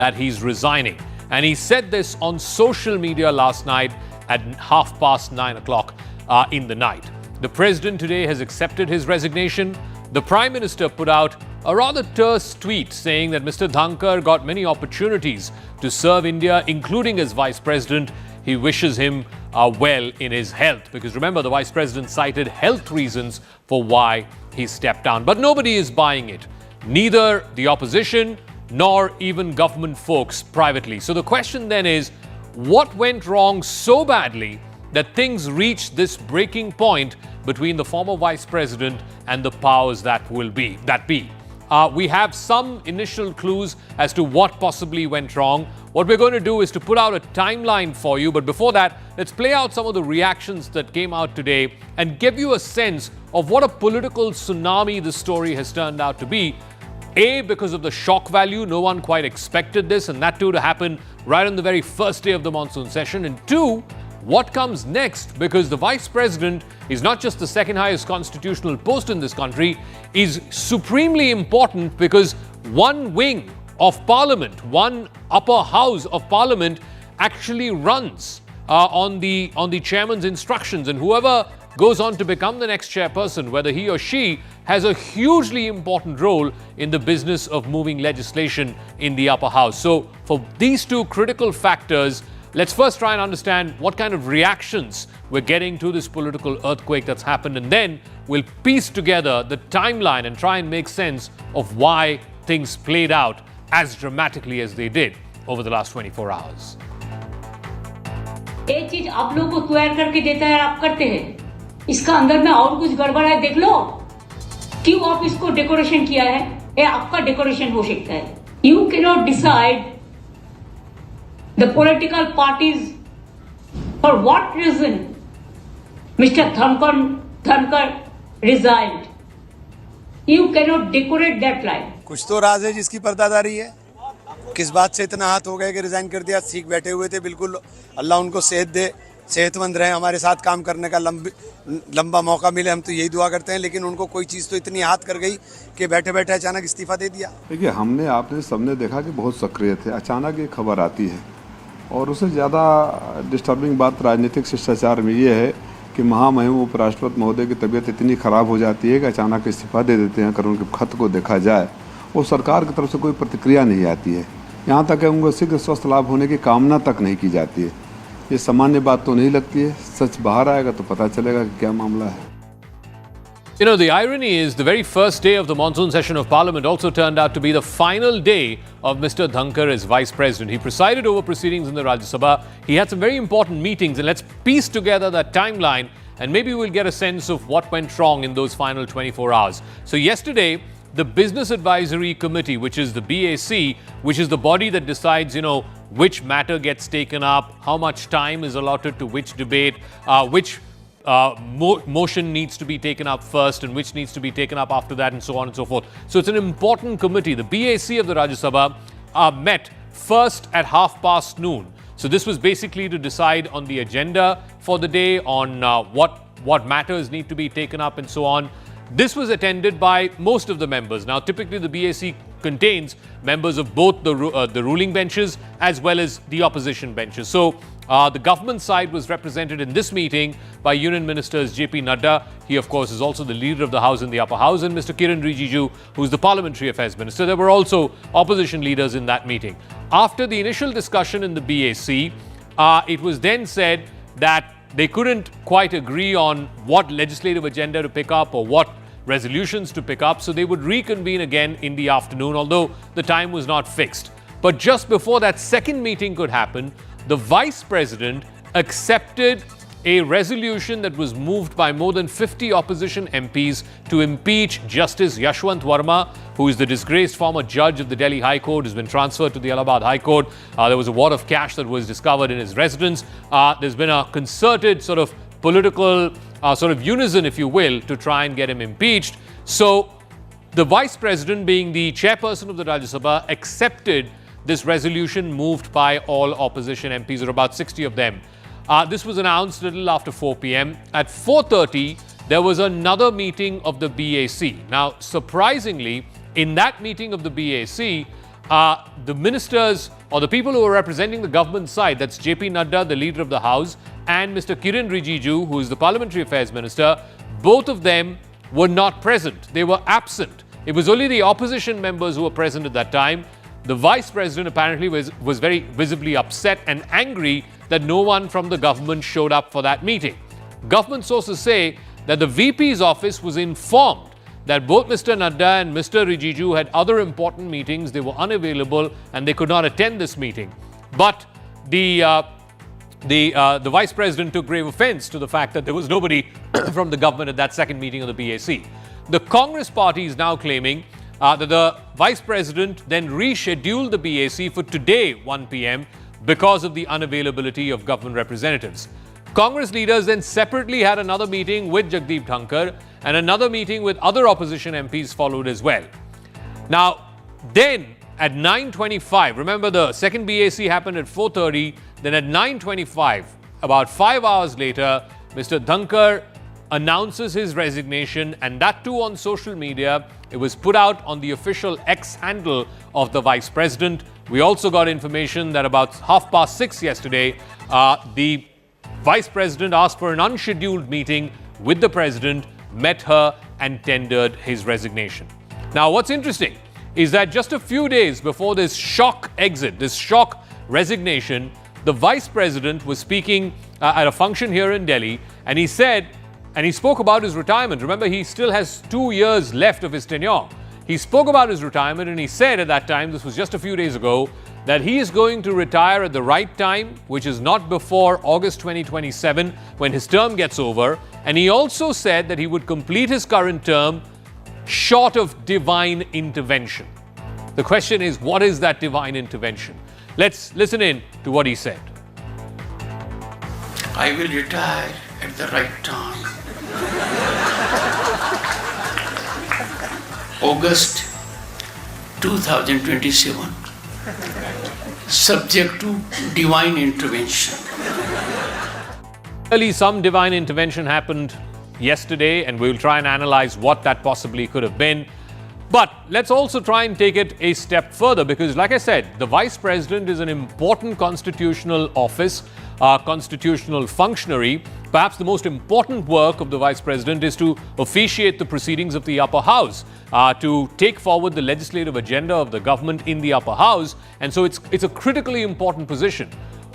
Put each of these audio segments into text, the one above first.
that he's resigning. And he said this on social media last night at 9:30 in the night. The president today has accepted his resignation. The Prime Minister put out a rather terse tweet saying that Mr. Dhankhar got many opportunities to serve India, including as Vice President. He wishes him well in his health, because remember, the Vice President cited health reasons for why he stepped down. But nobody is buying it, neither the opposition nor even government folks privately. So the question then is, what went wrong so badly that things reached this breaking point between the former Vice President and the powers that be? We have some initial clues as to what possibly went wrong. What we're going to do is to put out a timeline for you. But before that, let's play out some of the reactions that came out today and give you a sense of what a political tsunami this story has turned out to be. A, because of the shock value, no one quite expected this, and that too to happen right on the very first day of the monsoon session. And two, what comes next? Because the Vice President is not just the second highest constitutional post in this country, is supremely important because one wing of Parliament, one upper house of Parliament actually runs on the chairman's instructions, and whoever goes on to become the next chairperson, whether he or she has a hugely important role in the business of moving legislation in the upper house. So for these two critical factors, let's first try and understand what kind of reactions we're getting to this political earthquake that's happened, and then we'll piece together the timeline and try and make sense of why things played out as dramatically as they did over the last 24 hours. एक चीज आप लोगों को तैयार करके देता है, आप करते हैं, इसका अंदर में और कुछ गड़बड़ है, देख लो क्यों आप इसको डेकोरेशन किया है, ये आपका डेकोरेशन हो सकता है. You cannot decide the political parties for what reason Mr. Dhankhar resigned. You cannot decorate that line. कुछ तो राज है जिसकी पर्दादारी है. किस बात से इतना हाथ हो गया कि रिजाइन कर दिया? सीख बैठे हुए थे, बिल्कुल अल्लाह उनको सेहत दे, सेहतमंद रहे, हमारे साथ काम करने का लंबा मौका मिले, हम तो यही दुआ करते हैं. लेकिन उनको कोई चीज़ तो इतनी हाथ कर गई कि बैठे बैठे अचानक इस्तीफा दे दिया. देखिए, आपने सबने देखा कि बहुत सक्रिय थे, अचानक ये खबर आती है. और उससे ज़्यादा डिस्टर्बिंग बात राजनीतिक शिष्टाचार में ये है कि महामहिम उपराष्ट्रपति महोदय की तबीयत इतनी ख़राब हो जाती है कि अचानक इस्तीफा दे देते हैं. अगर उनके खत को देखा जाए, वो सरकार की तरफ से कोई प्रतिक्रिया नहीं आती है. यहाँ तक है उनको शीघ्र स्वस्थ लाभ होने की कामना तक नहीं की जाती है. ये सामान्य बात तो नहीं लगती है. सच बाहर आएगा तो पता चलेगा कि क्या मामला है. You know, the irony is the very first day of the monsoon session of Parliament also turned out to be the final day of Mr. Dhankhar as Vice President. He presided over proceedings in the Rajya Sabha. He had some very important meetings, and let's piece together that timeline and maybe we'll get a sense of what went wrong in those final 24 hours. So yesterday, the Business Advisory Committee, which is the BAC, which is the body that decides, which matter gets taken up, how much time is allotted to which debate, which motion needs to be taken up first and which needs to be taken up after that, and so on and so forth. So it's an important committee. The BAC of the Rajya Sabha met first at noon. So this was basically to decide on the agenda for the day, on what matters need to be taken up and so on. This was attended by most of the members. Now, typically the BAC contains members of both the ruling benches as well as the opposition benches. So the government side was represented in this meeting by Union Ministers JP Nadda. He, of course, is also the leader of the House in the upper house, and Mr. Kiran Rijiju, who's the Parliamentary Affairs Minister. There were also opposition leaders in that meeting. After the initial discussion in the BAC, it was then said that they couldn't quite agree on what legislative agenda to pick up or what resolutions to pick up, so they would reconvene again in the afternoon, although the time was not fixed. But just before that second meeting could happen, the Vice President accepted a resolution that was moved by more than 50 opposition MPs to impeach Justice Yashwant Verma, who is the disgraced former judge of the Delhi High Court, has been transferred to the Allahabad High Court. There was a wad of cash that was discovered in his residence. There's been a concerted sort of political unison, if you will, to try and get him impeached. So the Vice President, being the chairperson of the Rajya Sabha, accepted this resolution moved by all opposition MPs, or about 60 of them. This was announced a little after 4 p.m. At 4:30, there was another meeting of the BAC. Now, surprisingly, in that meeting of the BAC, the ministers or the people who are representing the government side, that's JP Nadda, the leader of the House, and Mr. Kiran Rijiju, who is the Parliamentary Affairs Minister, both of them were not present. They were absent. It was only the opposition members who were present at that time. The Vice President apparently was very visibly upset and angry that no one from the government showed up for that meeting. Government sources say that the VP's office was informed that both Mr. Nadda and Mr. Rijiju had other important meetings. They were unavailable and they could not attend this meeting. But the Vice President took grave offense to the fact that there was nobody from the government at that second meeting of the BAC. The Congress party is now claiming that the Vice President then rescheduled the BAC for today, 1 p.m., because of the unavailability of government representatives. Congress leaders then separately had another meeting with Jagdeep Dhankhar, and another meeting with other opposition MPs followed as well. Now, then at 9:25, remember the second BAC happened at 4:30, then at 9:25, about 5 hours later, Mr. Dhankhar announces his resignation, and that too on social media. It was put out on the official X handle of the Vice President. We also got information that about 6:30 yesterday, the Vice President asked for an unscheduled meeting with the President, met her and tendered his resignation. Now, what's interesting is that just a few days before this shock exit, this shock resignation, the Vice President was speaking at a function here in Delhi, and he said, and he spoke about his retirement. Remember, he still has 2 years left of his tenure. He spoke about his retirement, and he said at that time, this was just a few days ago, that he is going to retire at the right time, which is not before August 2027, when his term gets over. And he also said that he would complete his current term short of divine intervention. The question is, what is that divine intervention? Let's listen in to what he said. I will retire at the right time. August 2027, subject to divine intervention. Clearly, some divine intervention happened yesterday, and we'll try and analyze what that possibly could have been. But let's also try and take it a step further, because like I said, the Vice President is an important constitutional office, constitutional functionary. Perhaps the most important work of the Vice President is to officiate the proceedings of the upper house, to take forward the legislative agenda of the government in the upper house. And so it's a critically important position.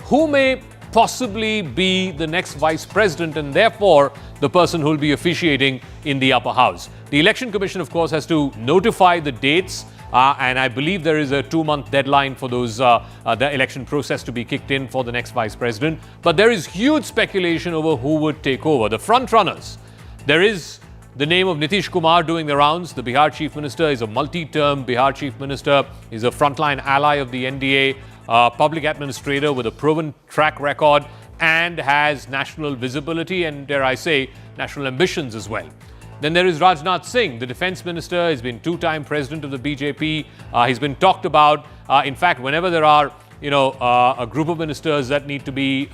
Who may possibly be the next Vice President and therefore the person who will be officiating in the upper house? The Election Commission, of course, has to notify the dates, and I believe there is a 2-month deadline for those the election process to be kicked in for the next Vice President. But there is huge speculation over who would take over. The front runners, there is the name of Nitish Kumar doing the rounds. The Bihar Chief Minister is a multi-term Bihar Chief Minister. He's a frontline ally of the NDA, public administrator with a proven track record, and has national visibility and, dare I say, national ambitions as well. Then there is Rajnath Singh, the defense minister. He's been 2-time president of the BJP. He's been talked about. In fact, whenever there are, a group of ministers that need to be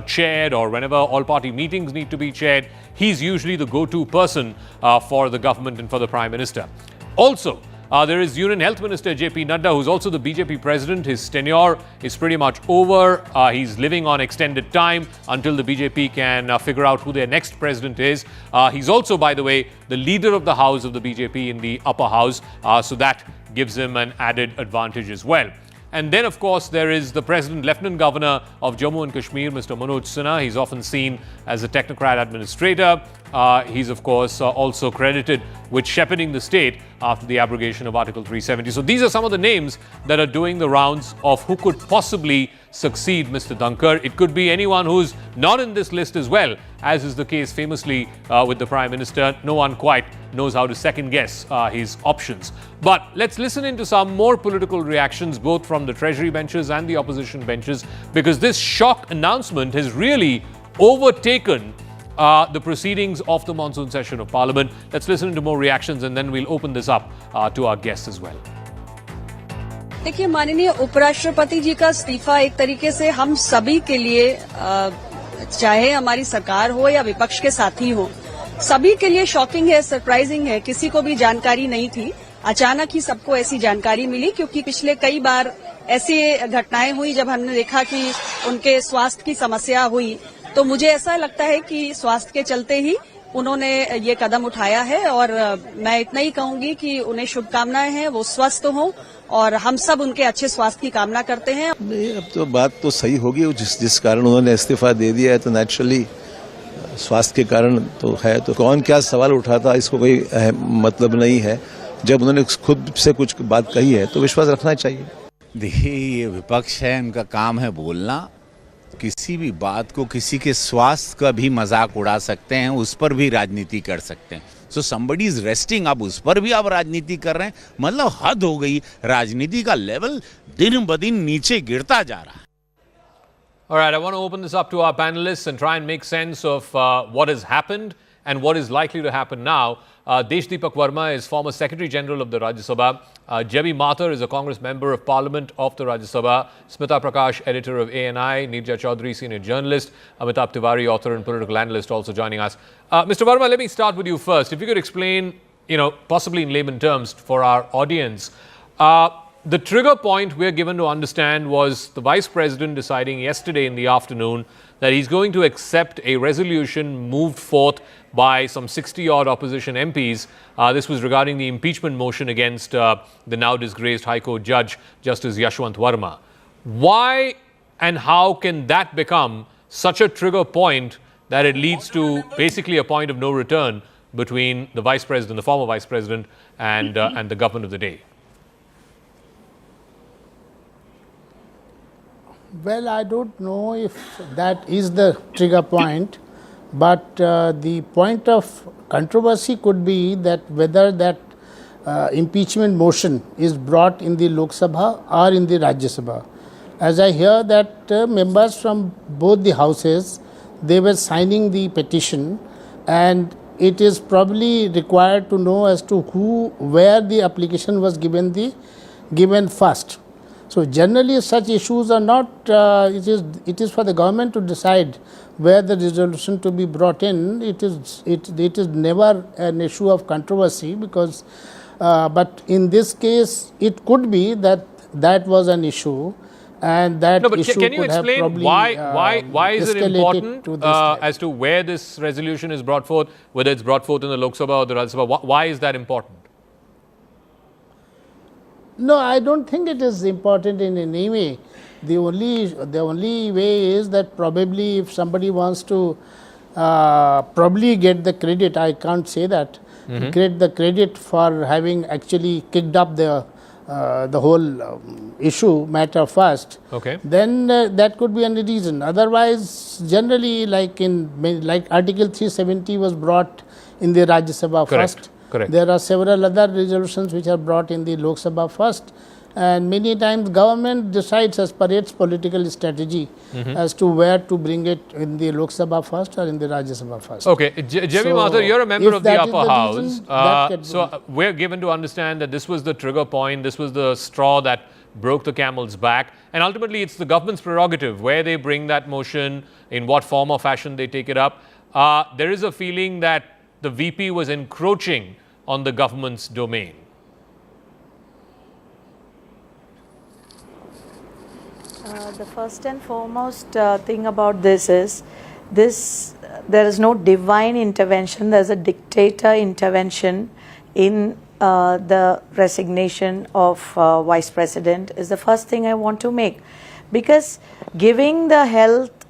chaired, or whenever all-party meetings need to be chaired, he's usually the go-to person for the government and for the Prime Minister. Also, there is Union Health Minister JP Nadda, who's also the BJP president. His tenure is pretty much over. He's living on extended time until the BJP can figure out who their next president is. He's also, by the way, the leader of the house of the BJP in the upper house. So that gives him an added advantage as well. And then, of course, there is the President Lieutenant Governor of Jammu and Kashmir, Mr. Manoj Sinha. He's often seen as a technocrat administrator. He's, of course, also credited with shepherding the state after the abrogation of Article 370. So these are some of the names that are doing the rounds of who could possibly succeed Mr. Dhankhar. It could be anyone who's not in this list as well, as is the case famously with the Prime Minister. No one quite knows how to second guess his options. But let's listen into some more political reactions, both from the Treasury benches and the opposition benches, because this shock announcement has really overtaken the proceedings of the monsoon session of Parliament. Let's listen to more reactions, and then we'll open this up to our guests as well. देखिए, माननीय उपराष्ट्रपति जी का इस्तीफा एक तरीके से हम सभी के लिए, चाहे हमारी सरकार हो या विपक्ष के साथी हो, सभी के लिए शॉकिंग है, सरप्राइजिंग है। किसी को भी जानकारी नहीं थी अचानक ही सबको ऐसी जानकारी मिली, क्योंकि पिछले कई बार ऐसी घटनाएं हुई जब हमने देखा कि उनके स्वास्थ्य की समस्या हुई। तो मुझे ऐसा लगता है कि स्वास्थ्य के चलते ही उन्होंने ये कदम उठाया है, और मैं इतना ही कहूंगी कि उन्हें शुभकामनाएं हैं, वो स्वस्थ हों और हम सब उनके अच्छे स्वास्थ्य की कामना करते हैं। अब तो बात तो सही होगी, जिस कारण उन्होंने इस्तीफा दे दिया है तो नेचुरली स्वास्थ्य के कारण तो है। तो कौन क्या सवाल उठाता इसको कोई मतलब नहीं है। जब उन्होंने खुद से कुछ बात कही है तो विश्वास रखना चाहिए। देखिए, ये विपक्ष है, इनका काम है बोलना। किसी भी बात को, किसी के स्वास्थ्य का भी मजाक उड़ा सकते हैं, उस पर भी राजनीति कर सकते हैं। सो समबडी इज रेस्टिंग, अब उस पर भी आप राजनीति कर रहे हैं, मतलब हद हो गई। राजनीति का लेवल दिन ब दिन नीचे गिरता जा रहा है। All right, I want to open this up to our panelists and try and make sense of what has happened and what is likely to happen now. Jagdeep Dhankhar is former Secretary General of the Rajya Sabha. Jebi Mathur is a Congress Member of Parliament of the Rajya Sabha. Smita Prakash, Editor of ANI. Neerja Chaudhary, Senior Journalist. Amitabh Tiwari, Author and Political Analyst, also joining us. Mr. Verma, let me start with you first. If you could explain, possibly in layman terms for our audience, the trigger point we're given to understand was the Vice President deciding yesterday in the afternoon that he's going to accept a resolution moved forth by some 60-odd opposition MPs. This was regarding the impeachment motion against the now disgraced High Court Judge, Justice Yashwant Verma. Why and how can that become such a trigger point that it leads to basically a point of no return between the Vice President, the former Vice President, and the government of the day? Well, I don't know if that is the trigger point, but the point of controversy could be that whether that impeachment motion is brought in the Lok Sabha or in the Rajya Sabha. As I hear that members from both the houses, they were signing the petition, and it is probably required to know as to where the application was given first. So generally such issues are not, it is for the government to decide where the resolution to be brought in. It is never an issue of controversy, because but in this case it could be that was an issue, and that no, but issue can you could have explain probably why is it important to as to where this resolution is brought forth, whether it's brought forth in the Lok Sabha or the Rajya Sabha? Why is that important? No, I don't think it is important in any way. The only way is that probably if somebody wants to probably get the credit, I can't say that, get the credit for having actually kicked up the whole matter first. Okay. Then that could be any reason. Otherwise, generally, like Article 370 was brought in the Rajya Sabha first. Correct. There are several other resolutions which are brought in the Lok Sabha first, and many times government decides as per its political strategy as to where to bring it in the Lok Sabha first or in the Rajya Sabha first. Okay, Jebi Mathur, you're a member of the upper house. So we're given to understand that this was the trigger point, this was the straw that broke the camel's back, and ultimately it's the government's prerogative where they bring that motion, in what form or fashion they take it up. There is a feeling that the VP was encroaching on the government's domain. The first and foremost thing about this is there is no divine intervention, there is a dictator intervention in the resignation of Vice President is the first thing I want to make, because giving the health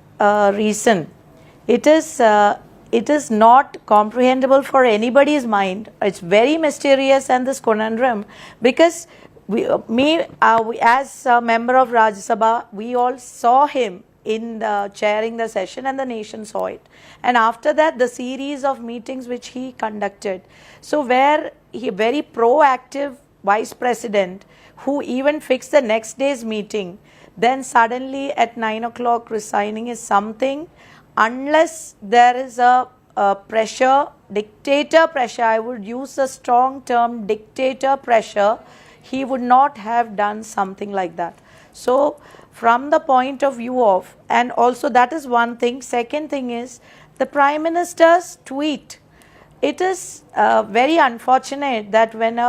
reason, it is not comprehensible for anybody's mind. It's very mysterious, and this conundrum, because as a member of Rajya Sabha, we all saw him in chairing the session, and the nation saw it. And after that, the series of meetings which he conducted. So where he very proactive Vice President, who even fixed the next day's meeting, then suddenly at 9 o'clock resigning is something. Unless there is a pressure, dictator pressure, I would use the strong term dictator pressure, he would not have done something like that. So from the point of view of, and also that is one thing. Second thing is the Prime Minister's tweet it is very unfortunate that when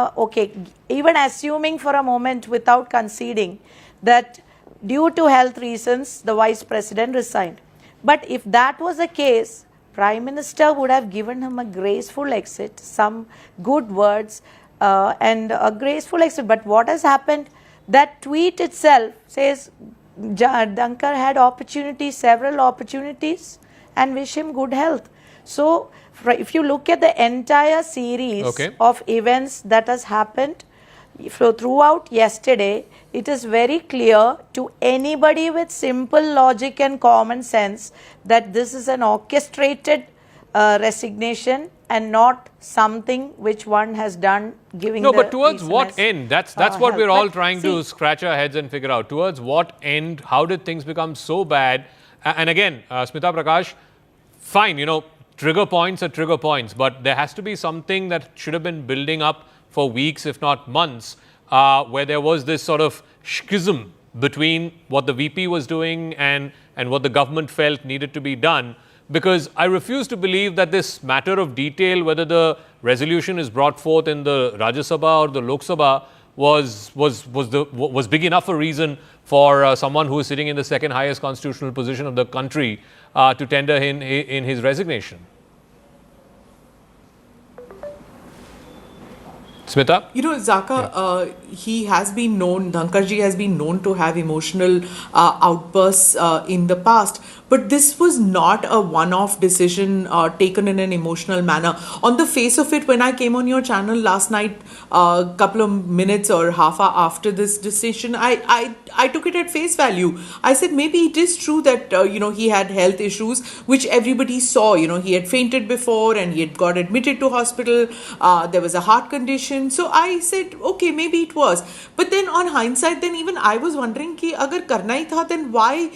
even assuming for a moment without conceding that due to health reasons the vice president resigned, but if that was the case, Prime Minister would have given him a graceful exit, some good words and a graceful exit. But what has happened? That tweet itself says Dhankhar had opportunities, several opportunities, and wish him good health. So if you look at the entire series of events that has happened throughout yesterday, it is very clear to anybody with simple logic and common sense that this is an orchestrated resignation and not something which one has done giving No, but towards what end? That's what we're all trying to scratch our heads and figure out. Towards what end? How did things become so bad? And again, Smita Prakash, fine, you know, trigger points are trigger points, but there has to be something that should have been building up for weeks, if not months, where there was this sort of schism between what the VP was doing and what the government felt needed to be done. Because I refuse to believe that this matter of detail, whether the resolution is brought forth in the Rajya Sabha or the Lok Sabha, was big enough a reason for someone who is sitting in the second highest constitutional position of the country to tender in his resignation. Smita? You know, Zaka, he has been known, Dhankarji has been known to have emotional outbursts in the past. But this was not a one-off decision taken in an emotional manner. On the face of it, when I came on your channel last night, a couple of minutes or half hour after this decision, I took it at face value. I said maybe it is true that, you know, he had health issues, which everybody saw. You know, he had fainted before and he had got admitted to hospital. There was a heart condition. So I said, okay, maybe it was. But then on hindsight, then even I was wondering ki agar karna hi tha, then why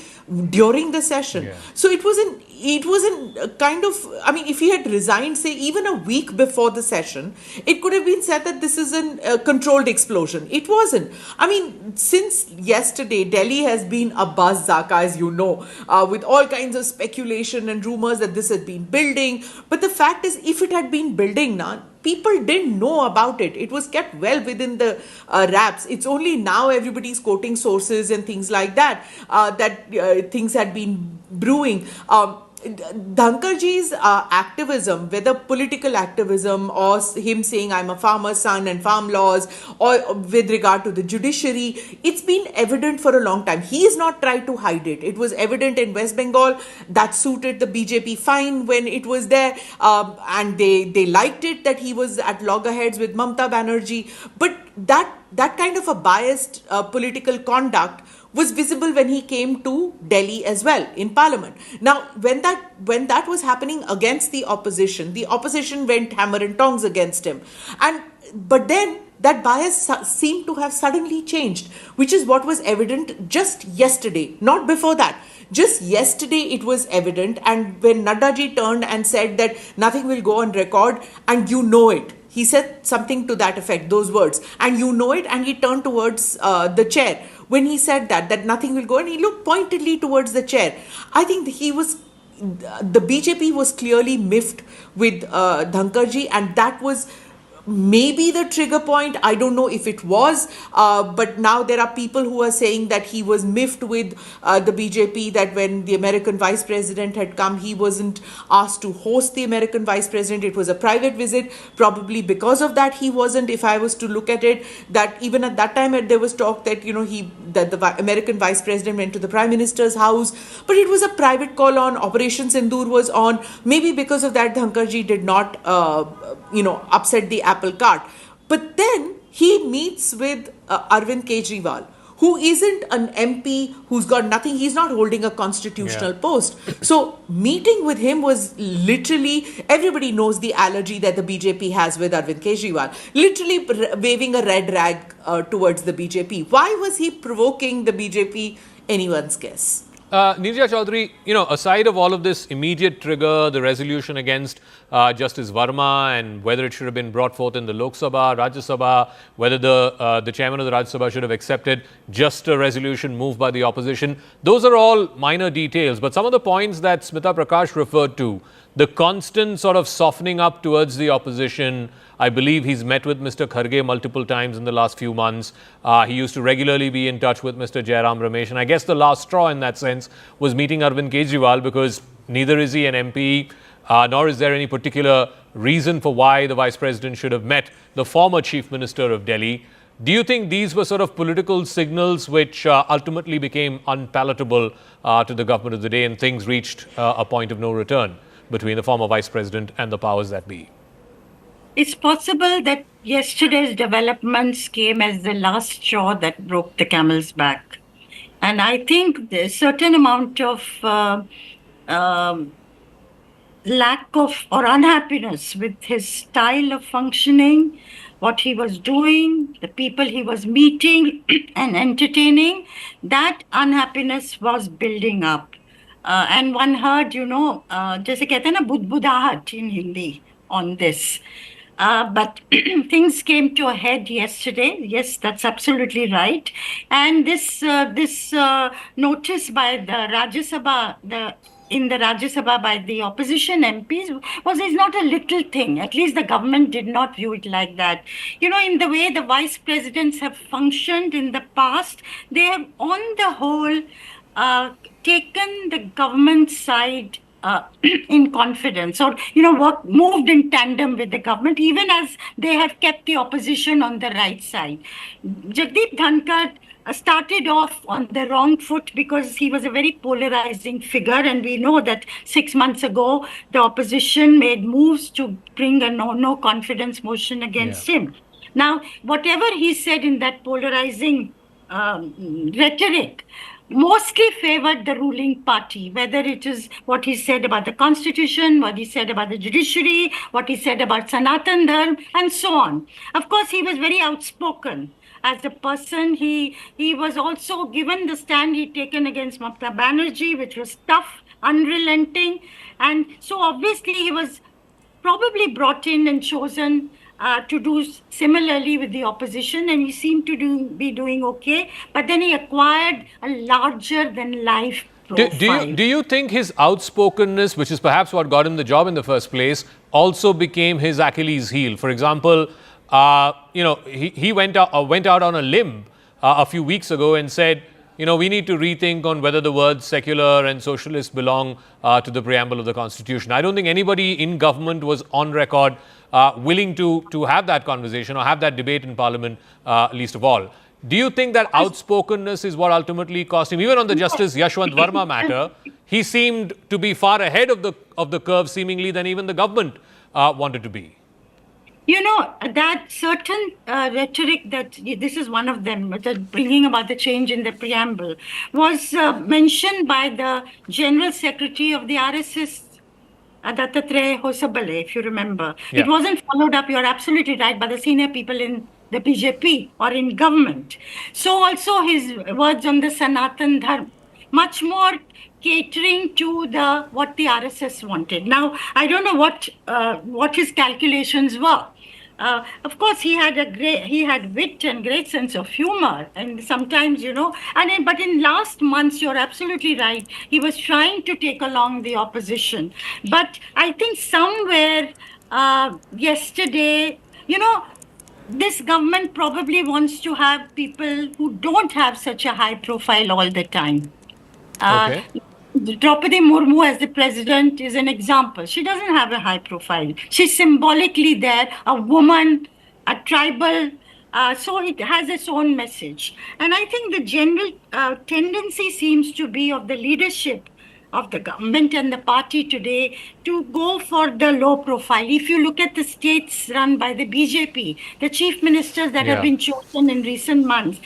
during the session? Yeah. So it wasn't kind of, I mean, if he had resigned, say, even a week before the session, it could have been said that this is a controlled explosion. It wasn't. I mean, since yesterday, Delhi has been a buzz, Zaka, as you know, with all kinds of speculation and rumors that this had been building. But the fact is, if it had been building now, people didn't know about it. It was kept well within the wraps. It's only now everybody's quoting sources and things like that, that things had been brewing. Dhankarji's activism, whether political activism or him saying I'm a farmer's son and farm laws, or with regard to the judiciary, it's been evident for a long time. He has not tried to hide it. It was evident in West Bengal. That suited the BJP fine when it was there, and they liked it that he was at loggerheads with Mamata Banerjee. But that kind of a biased political conduct was visible when he came to Delhi as well in Parliament. Now, when that was happening against the opposition went hammer and tongs against him. But then that bias seemed to have suddenly changed, which is what was evident just yesterday, not before that. Just yesterday it was evident, and when Naddaji turned and said that nothing will go on record, and you know it. He said something to that effect, those words, and you know it, and he turned towards the chair. When he said that nothing will go, and he looked pointedly towards the chair. I think the BJP was clearly miffed with Dhankarji, and that was maybe the trigger point. I don't know if it was, but now there are people who are saying that he was miffed with the BJP, that when the American vice president had come, he wasn't asked to host the American vice president. It was a private visit. Probably because of that, he wasn't. If I was to look at it, that even at that time there was talk that, you know, that the American vice president went to the prime minister's house, but it was a private call on. Operation Sindoor was on. Maybe because of that, Dhankarji did not, upset the apple cart. But then he meets with Arvind Kejriwal, who isn't an MP, who's got nothing. He's not holding a constitutional post. So meeting with him was literally, everybody knows the allergy that the BJP has with Arvind Kejriwal, literally waving a red rag towards the BJP. Why was he provoking the BJP? Anyone's guess. Neerja Chaudhary, aside of all of this immediate trigger, the resolution against Justice Verma and whether it should have been brought forth in the Lok Sabha, Rajya Sabha, whether the chairman of the Rajya Sabha should have accepted just a resolution moved by the opposition, those are all minor details. But some of the points that Smita Prakash referred to, the constant sort of softening up towards the opposition. I believe he's met with Mr. Kharge multiple times in the last few months. He used to regularly be in touch with Mr. Jairam Ramesh. And I guess the last straw in that sense was meeting Arvind Kejriwal, because neither is he an MP, nor is there any particular reason for why the Vice President should have met the former Chief Minister of Delhi. Do you think these were sort of political signals which ultimately became unpalatable to the government of the day, and things reached a point of no return between the former Vice President and the powers that be? It's possible that yesterday's developments came as the last straw that broke the camel's back. And I think there's a certain amount of lack of or unhappiness with his style of functioning, what he was doing, the people he was meeting and entertaining, that unhappiness was building up. And one heard, जैसे कहते हैं ना बुदबुदाहट in Hindi on this. But things came to a head yesterday. Yes, that's absolutely right. And this notice by the Rajya Sabha, in the Rajya Sabha by the opposition MPs is not a little thing. At least the government did not view it like that. In the way the vice presidents have functioned in the past, they have on the whole taken the government side in confidence, or moved in tandem with the government, even as they have kept the opposition on the right side. Jagdeep Dhankhar started off on the wrong foot because he was a very polarizing figure, and we know that 6 months ago the opposition made moves to bring a no confidence motion against him. Now, whatever he said in that polarizing rhetoric mostly favored the ruling party, whether it is what he said about the constitution, what he said about the judiciary, what he said about Sanatan Dharma, and so on. Of course, he was very outspoken as a person. He was also given the stand he'd taken against Mamata Banerjee, which was tough, unrelenting. And so obviously he was probably brought in and chosen to do similarly with the opposition, and he seemed to be doing okay. But then he acquired a larger than life profile. Do you think his outspokenness, which is perhaps what got him the job in the first place, also became his Achilles heel? For example, he went out on a limb a few weeks ago and said, we need to rethink on whether the words secular and socialist belong to the preamble of the Constitution. I don't think anybody in government was on record willing to have that conversation or have that debate in Parliament, least of all. Do you think that outspokenness is what ultimately cost him? Even on the Justice Yashwant Verma matter, he seemed to be far ahead of the curve, seemingly, than even the government wanted to be. That certain rhetoric, that this is one of them, bringing about the change in the preamble, was mentioned by the General Secretary of the RSS, Dattatreya Hosabale, if you remember. Yeah. It wasn't followed up, you're absolutely right, by the senior people in the BJP or in government. So also his words on the Sanatan Dharma, much more catering to what the RSS wanted. Now, I don't know what his calculations were. Of course, he had wit and great sense of humor, and sometimes, but in last months, you're absolutely right, he was trying to take along the opposition. But I think somewhere yesterday, this government probably wants to have people who don't have such a high profile all the time. Okay. Draupadi Murmu as the president is an example. She doesn't have a high profile. She's symbolically there, a woman, a tribal, so it has its own message. And I think the general tendency seems to be of the leadership of the government and the party today to go for the low profile. If you look at the states run by the BJP, the chief ministers that have been chosen in recent months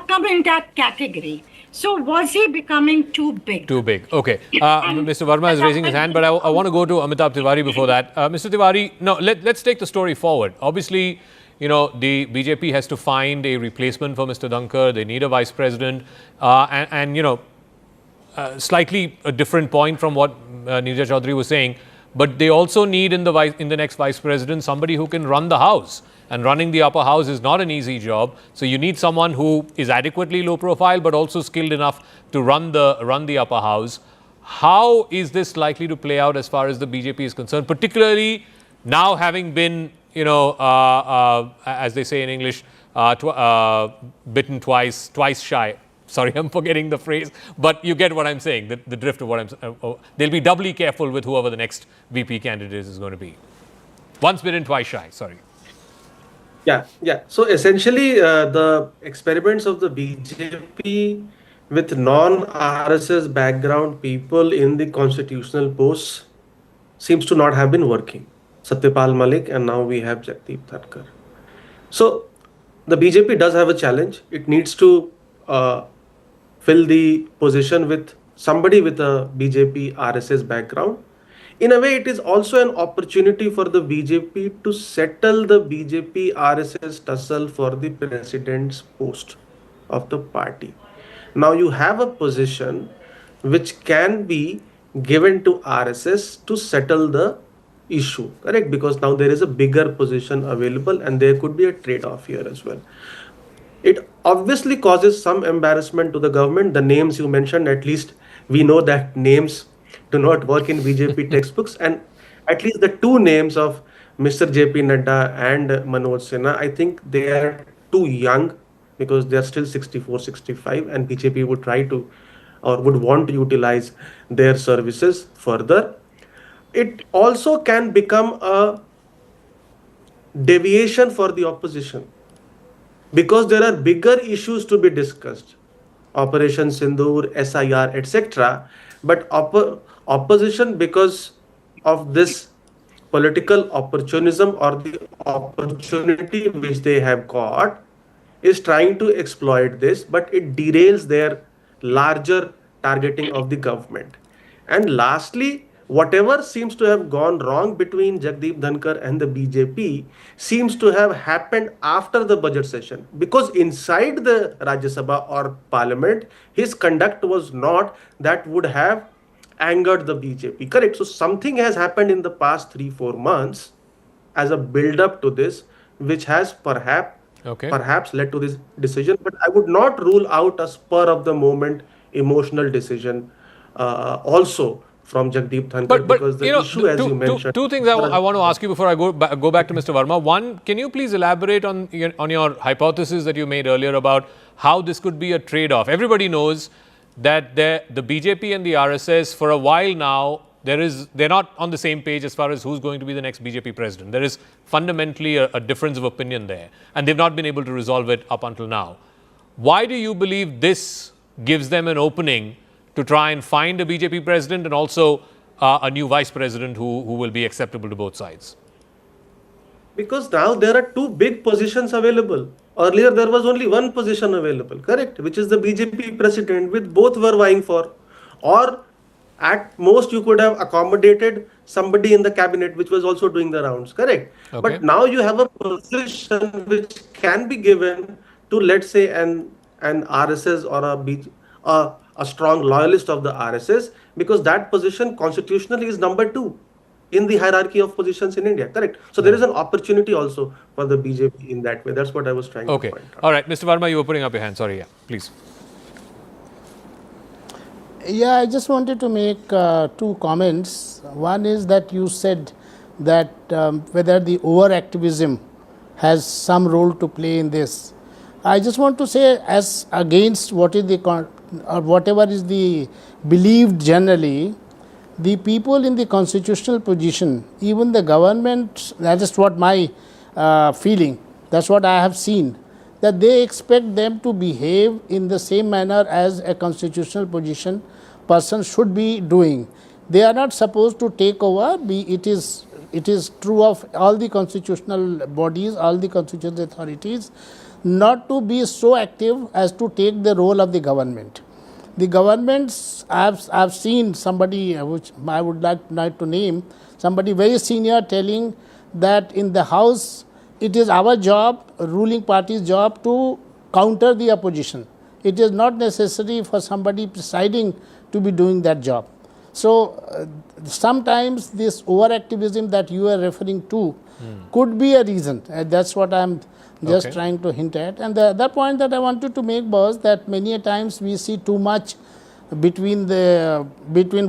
come in that category. So was he becoming too big? Too big. Okay. Mr. Verma is raising his hand, but I want to go to Amitabh Tiwari before that. Mr. Tiwari, no, let's take the story forward. Obviously, the BJP has to find a replacement for Mr. Dhankhar. They need a vice president. Slightly a different point from what Neerja Chaudhary was saying, but they also need in the next vice president somebody who can run the house. And running the upper house is not an easy job. So you need someone who is adequately low profile, but also skilled enough to run the upper house. How is this likely to play out as far as the BJP is concerned, particularly now having been, as they say in English, bitten twice shy? Sorry, I'm forgetting the phrase, but you get what I'm saying, the drift of what I'm saying. They'll be doubly careful with whoever the next VP candidate is going to be. Once bitten, twice shy, sorry. Yeah. So essentially, the experiments of the BJP with non-RSS background people in the constitutional posts seems to not have been working. Satyapal Malik, and now we have Jagdeep Dhankhar. So the BJP does have a challenge. It needs to fill the position with somebody with a BJP RSS background. In a way, it is also an opportunity for the BJP to settle the BJP RSS tussle for the president's post of the party. Now you have a position which can be given to RSS to settle the issue, correct? Because now there is a bigger position available and there could be a trade-off here as well. It obviously causes some embarrassment to the government. The names you mentioned, at least we know that names do not work in BJP textbooks, and at least the two names of Mr. JP Nadda and Manoj Sinha, I think they are too young because they are still 64, 65, and BJP would try to or would want to utilize their services further. It also can become a deviation for the opposition because there are bigger issues to be discussed. Operation Sindoor, SIR, etc. But opposition, because of this political opportunism or the opportunity which they have got, is trying to exploit this, but it derails their larger targeting of the government. And lastly, whatever seems to have gone wrong between Jagdeep Dhankhar and the BJP seems to have happened after the budget session, because inside the Rajya Sabha or Parliament, his conduct was not that would have angered the BJP, correct? So something has happened in the past 3-4 months as a build-up to this, which has perhaps led to this decision. But I would not rule out a spur of the moment emotional decision also from Jagdeep Dhankhar, because the issue, as you mentioned. Two things I want to ask you before I go back to Mr. Verma. One, can you please elaborate on your hypothesis that you made earlier about how this could be a trade-off? Everybody knows that the BJP and the RSS for a while now, they're not on the same page as far as who's going to be the next BJP president. There is fundamentally a difference of opinion there, and they've not been able to resolve it up until now. Why do you believe this gives them an opening to try and find a BJP president and also a new vice president who will be acceptable to both sides? Because now there are two big positions available. Earlier there was only one position available, correct? Which is the BJP president, with both were vying for. Or at most you could have accommodated somebody in the cabinet which was also doing the rounds, correct? Okay. But now you have a position which can be given to, let's say, an RSS or a strong loyalist of the RSS, because that position constitutionally is number 2 in the hierarchy of positions in India, correct? So there is an opportunity also for the BJP in that way. That's what I was trying to point out. All right, Mr. Verma, you were putting up your hand. Sorry, yeah, please. Yeah, I just wanted to make 2 comments. One is that you said that whether the over-activism has some role to play in this. I just want to say, as against what is or whatever is the believed generally, the people in the constitutional position, even the government, that is what my feeling, that's what I have seen, that they expect them to behave in the same manner as a constitutional position person should be doing. They are not supposed to take over. It is true of all the constitutional bodies, all the constitutional authorities, not to be so active as to take the role of the government. The governments, I've seen somebody, which I would like to name, somebody very senior telling that in the House, it is our job, ruling party's job, to counter the opposition. It is not necessary for somebody presiding to be doing that job. So sometimes this over-activism that you are referring to could be a reason. That's what I'm just trying to hint at. And the other point that I wanted to make was that many a times we see too much between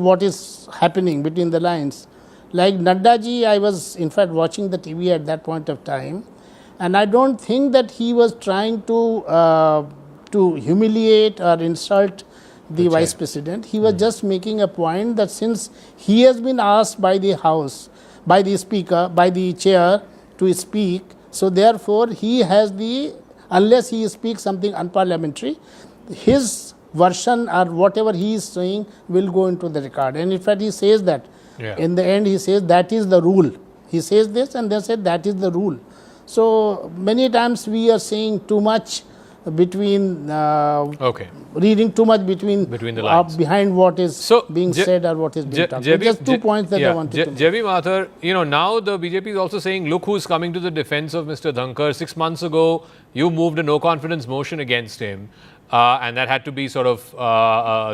what is happening between the lines. Like Nadda ji, I was in fact watching the TV at that point of time, and I don't think that he was trying to humiliate or insult the vice president. He was just making a point that since he has been asked by the house, by the speaker, by the chair to speak, so therefore he has the, unless he speaks something unparliamentary, his version or whatever he is saying will go into the record. And in fact he says that in the end he says that is the rule. He says this and they said that is the rule. So many times we are saying too much between reading too much between the lines, behind what is being said or what is being talked. Just 2 points that I wanted to make. J.B. Mathur, now the BJP is also saying, look who's coming to the defense of Mr. Dhankhar. 6 months ago, you moved a no-confidence motion against him. And that had to be sort of,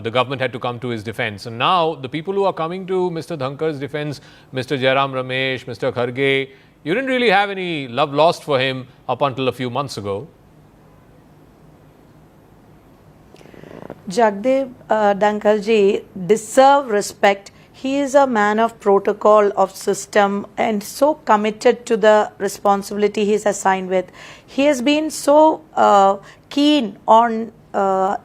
the government had to come to his defense. And now, the people who are coming to Mr. Dhankhar's defense, Mr. Jairam Ramesh, Mr. Kharge, you didn't really have any love lost for him up until a few months ago. Jagdeep Dhankhar ji deserve respect. He is a man of protocol, of system, and so committed to the responsibility he is assigned with. He has been so keen on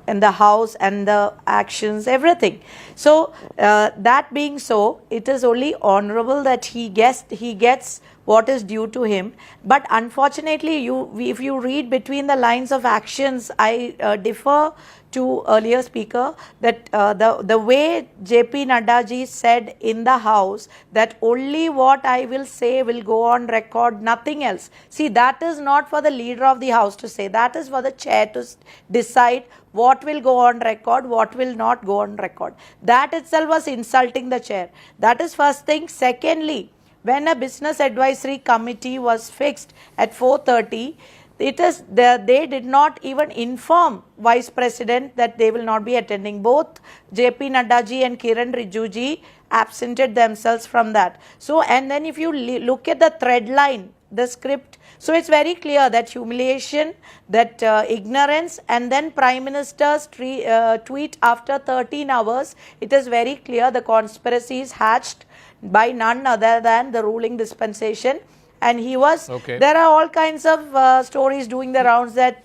in the house and the actions, everything. So that being so, it is only honorable that he gets what is due to him. But unfortunately, if you read between the lines of actions, I differ to earlier speaker that the way JP Nadda ji said in the house that only what I will say will go on record, nothing else. See, that is not for the leader of the house to say. That is for the chair to decide what will go on record, what will not go on record. That itself was insulting the chair. That is first thing. Secondly, when a business advisory committee was fixed at 4:30, they did not even inform Vice President that they will not be attending. Both JP Nadda ji and Kiran Rijiju ji absented themselves from that. So, and then if you look at the thread line, the script, so it's very clear that humiliation, that ignorance, and then Prime Minister's tweet after 13 hours, it is very clear the conspiracy is hatched by none other than the ruling dispensation. And he was, there are all kinds of stories doing the rounds that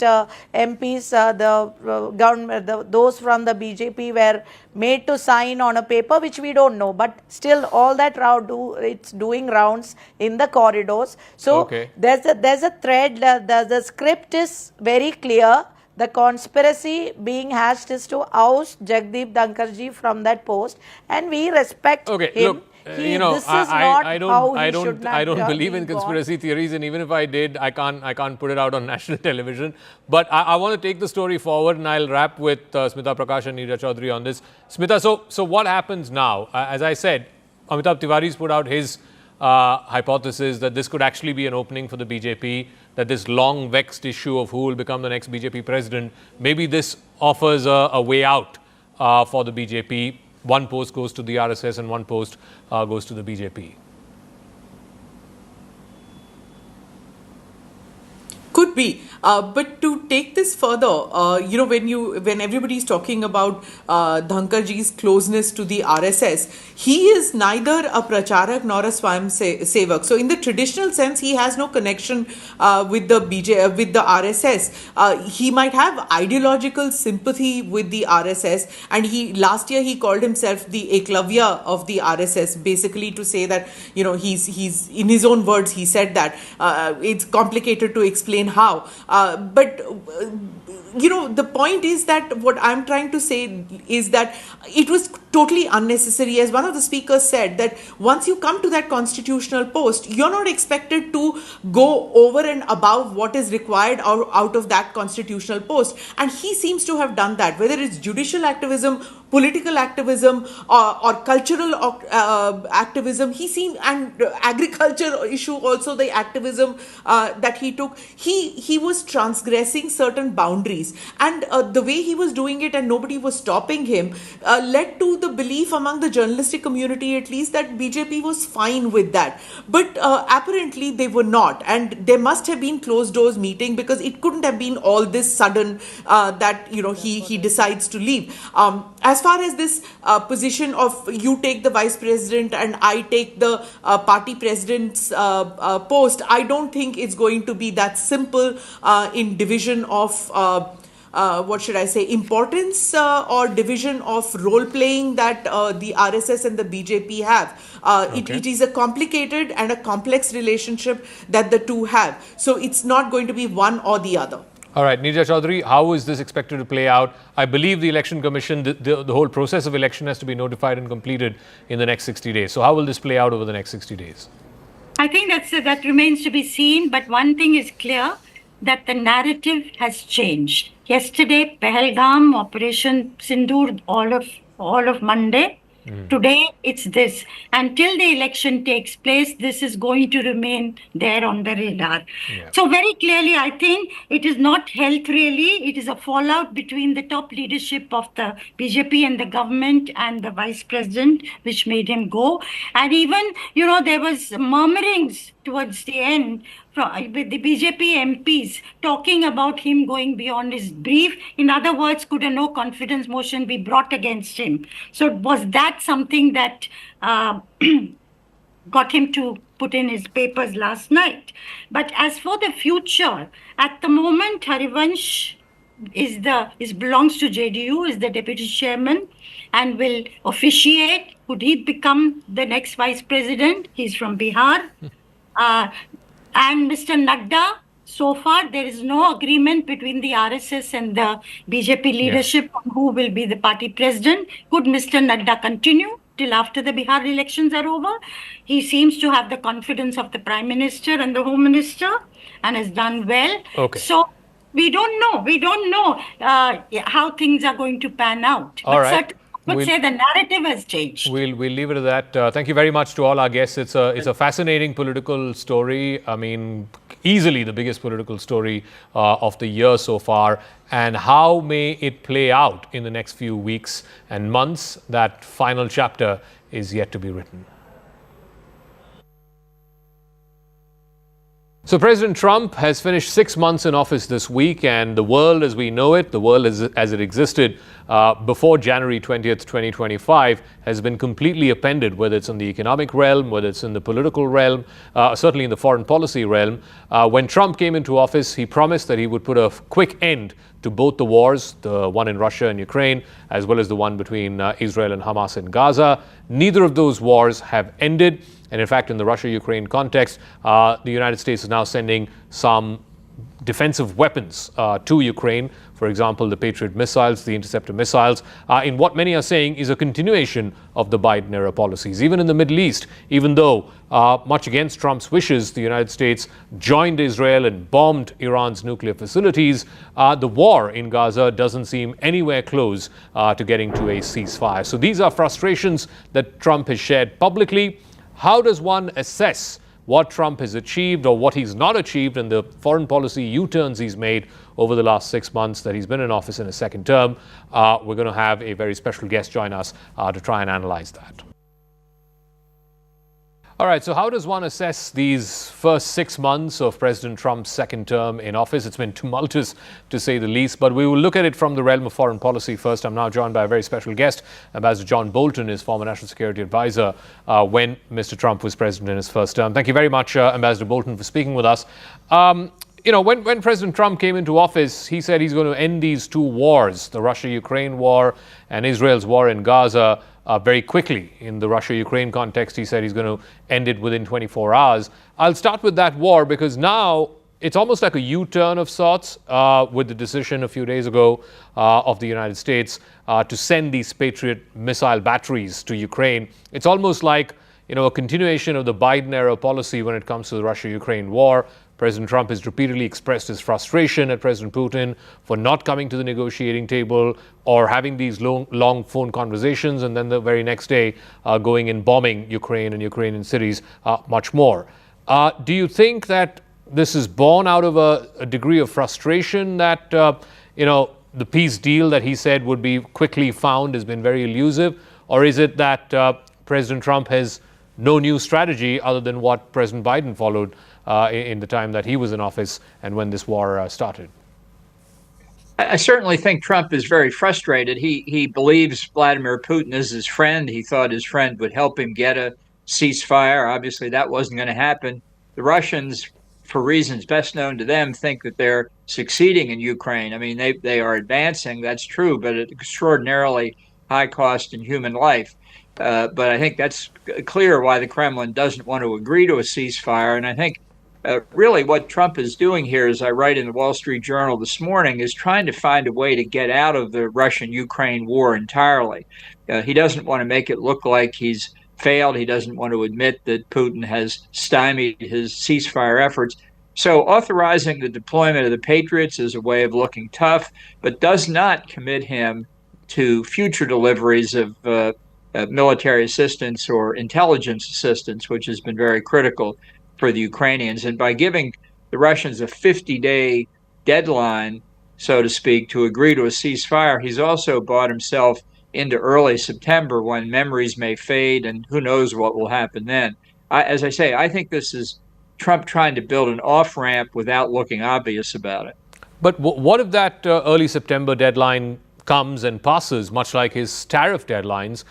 MPs, government, those from the BJP were made to sign on a paper which we don't know. But still all that it's doing rounds in the corridors. So there's a thread, the script is very clear. The conspiracy being hatched is to oust Jagdeep Dhankhar ji from that post. And we respect him. Look, I don't believe in conspiracy theories, and even if I did, I can't put it out on national television. But I want to take the story forward, and I'll wrap with Smita Prakash and Neeraj Chaudhary on this. Smita, so what happens now? As I said, Amitabh Tiwari's put out his hypothesis that this could actually be an opening for the BJP, that this long vexed issue of who will become the next BJP president, maybe this offers a way out for the BJP. One post goes to the RSS and one post goes to the BJP. Could be. But to take this further, when everybody is talking about Dhankhar ji's closeness to the RSS, he is neither a pracharak nor a swayam sevak. So in the traditional sense, he has no connection with the RSS. He might have ideological sympathy with the RSS, and last year he called himself the Eklavya of the RSS, basically to say that he's in his own words he said that it's complicated to explain how. But the point is that what I'm trying to say is that it was totally unnecessary. As one of the speakers said, that once you come to that constitutional post, you're not expected to go over and above what is required out of that constitutional post. And he seems to have done that, whether it's judicial activism, political activism, or cultural activism. He seemed, and agriculture issue also, the activism that he took. He he was transgressing certain boundaries, and the way he was doing it and nobody was stopping him led to the belief among the journalistic community at least that BJP was fine with that. But apparently they were not, and there must have been closed doors meeting, because it couldn't have been all this sudden that he decides to leave. As far as this position of you take the vice president and I take the party president's post, I don't think it's going to be that simple in division of what should I say, importance or division of role playing that the RSS and the BJP have. It is a complicated and a complex relationship that the two have. So it's not going to be one or the other. All right, Neerja Chaudhary, how is this expected to play out? I believe the Election Commission, the whole process of election has to be notified and completed in the next 60 days. So how will this play out over the next 60 days? I think that remains to be seen. But one thing is clear, that the narrative has changed. Yesterday, Pahalgam, Operation Sindoor, all of Monday. Today, it's this. Until the election takes place, this is going to remain there on the radar. Yeah. So very clearly, I think it is not health really. It is a fallout between the top leadership of the BJP and the government and the vice president, which made him go. And even, there was murmurings towards the end with the BJP MPs talking about him going beyond his brief. In other words, could a no confidence motion be brought against him? So was that something that got him to put in his papers last night? But as for the future, at the moment, Harivansh belongs to JDU, is the deputy chairman, and will officiate. Could he become the next vice president? He's from Bihar. And Mr. Nadda, so far there is no agreement between the RSS and the BJP leadership on who will be the party president. Could Mr. Nadda continue till after the Bihar elections are over? He seems to have the confidence of the Prime Minister and the Home Minister and has done well. Okay. So we don't know how things are going to pan out. All right. Would say the narrative has changed. We'll leave it at that. Thank you very much to all our guests. It's a fascinating political story. I mean, easily the biggest political story of the year so far. And how may it play out in the next few weeks and months? That final chapter is yet to be written. So President Trump has finished 6 months in office this week, and the world as we know it, the world as it existed before January 20th, 2025, has been completely upended, whether it's in the economic realm, whether it's in the political realm, certainly in the foreign policy realm. When Trump came into office, he promised that he would put a quick end to both the wars, the one in Russia and Ukraine, as well as the one between Israel and Hamas in Gaza. Neither of those wars have ended. And in fact, in the Russia-Ukraine context, the United States is now sending some defensive weapons to Ukraine. For example, the Patriot missiles, the interceptor missiles, in what many are saying is a continuation of the Biden-era policies. Even in the Middle East, even though much against Trump's wishes, the United States joined Israel and bombed Iran's nuclear facilities, the war in Gaza doesn't seem anywhere close to getting to a ceasefire. So these are frustrations that Trump has shared publicly. How does one assess what Trump has achieved or what he's not achieved in the foreign policy U-turns he's made over the last 6 months that he's been in office in his second term? We're going to have a very special guest join us to try and analyze that. All right, so how does one assess these first 6 months of President Trump's second term in office? It's been tumultuous, to say the least, but we will look at it from the realm of foreign policy first. I'm now joined by a very special guest. Ambassador John Bolton is former National Security Advisor when Mr. Trump was president in his first term. Thank you very much, Ambassador Bolton, for speaking with us. When President Trump came into office, he said he's going to end these two wars, the Russia-Ukraine war and Israel's war in Gaza, very quickly. In the Russia-Ukraine context, he said he's going to end it within 24 hours. I'll start with that war because now it's almost like a U-turn of sorts with the decision a few days ago of the United States to send these Patriot missile batteries to Ukraine. It's almost like a continuation of the Biden-era policy when it comes to the Russia-Ukraine war. President Trump has repeatedly expressed his frustration at President Putin for not coming to the negotiating table or having these long phone conversations, and then the very next day going and bombing Ukraine and Ukrainian cities much more. Do you think that this is born out of a degree of frustration that, the peace deal that he said would be quickly found has been very elusive? Or is it that President Trump has no new strategy other than what President Biden followed in the time that he was in office and when this war started? I certainly think Trump is very frustrated. He believes Vladimir Putin is his friend. He thought his friend would help him get a ceasefire. Obviously, that wasn't going to happen. The Russians, for reasons best known to them, think that they're succeeding in Ukraine. I mean, they are advancing, that's true, but at extraordinarily high cost in human life. But I think that's clear why the Kremlin doesn't want to agree to a ceasefire. And I think really what Trump is doing here, as I write in the Wall Street Journal this morning, is trying to find a way to get out of the Russian-Ukraine war entirely. He doesn't want to make it look like he's failed. He doesn't want to admit that Putin has stymied his ceasefire efforts. So authorizing the deployment of the Patriots is a way of looking tough, but does not commit him to future deliveries of military assistance or intelligence assistance, which has been very critical for the Ukrainians. And by giving the Russians a 50-day deadline, so to speak, to agree to a ceasefire, he's also bought himself into early September when memories may fade and who knows what will happen then. As I say, I think this is Trump trying to build an off-ramp without looking obvious about it. But what if that early September deadline comes and passes, much like his tariff deadlines?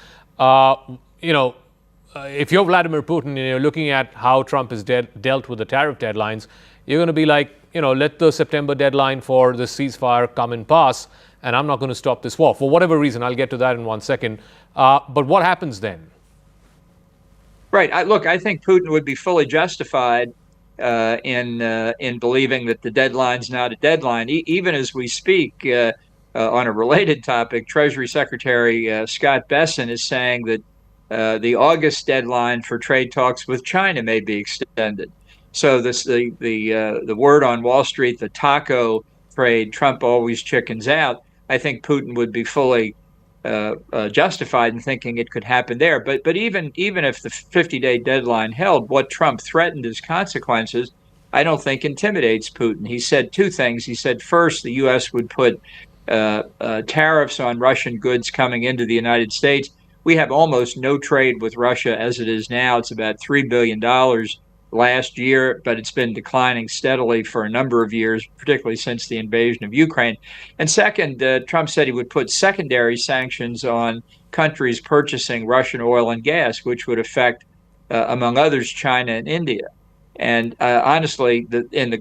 If you're Vladimir Putin and you're looking at how Trump has dealt with the tariff deadlines, you're going to be like, let the September deadline for the ceasefire come and pass, and I'm not going to stop this war. For whatever reason, I'll get to that in 1 second. But what happens then? Right. I think Putin would be fully justified in believing that the deadline's not a deadline. Even as we speak, on a related topic, Treasury Secretary Scott Bessent is saying that the August deadline for trade talks with China may be extended. So the word on Wall Street, the taco trade, Trump always chickens out. I think Putin would be fully justified in thinking it could happen there. But even if the 50-day deadline held, what Trump threatened as consequences, I don't think intimidates Putin. He said two things. He said, first, the U.S. would put tariffs on Russian goods coming into the United States. We have almost no trade with Russia as it is now. It's about $3 billion last year, but it's been declining steadily for a number of years, particularly since the invasion of Ukraine. And second, Trump said he would put secondary sanctions on countries purchasing Russian oil and gas, which would affect, among others, China and India. And honestly,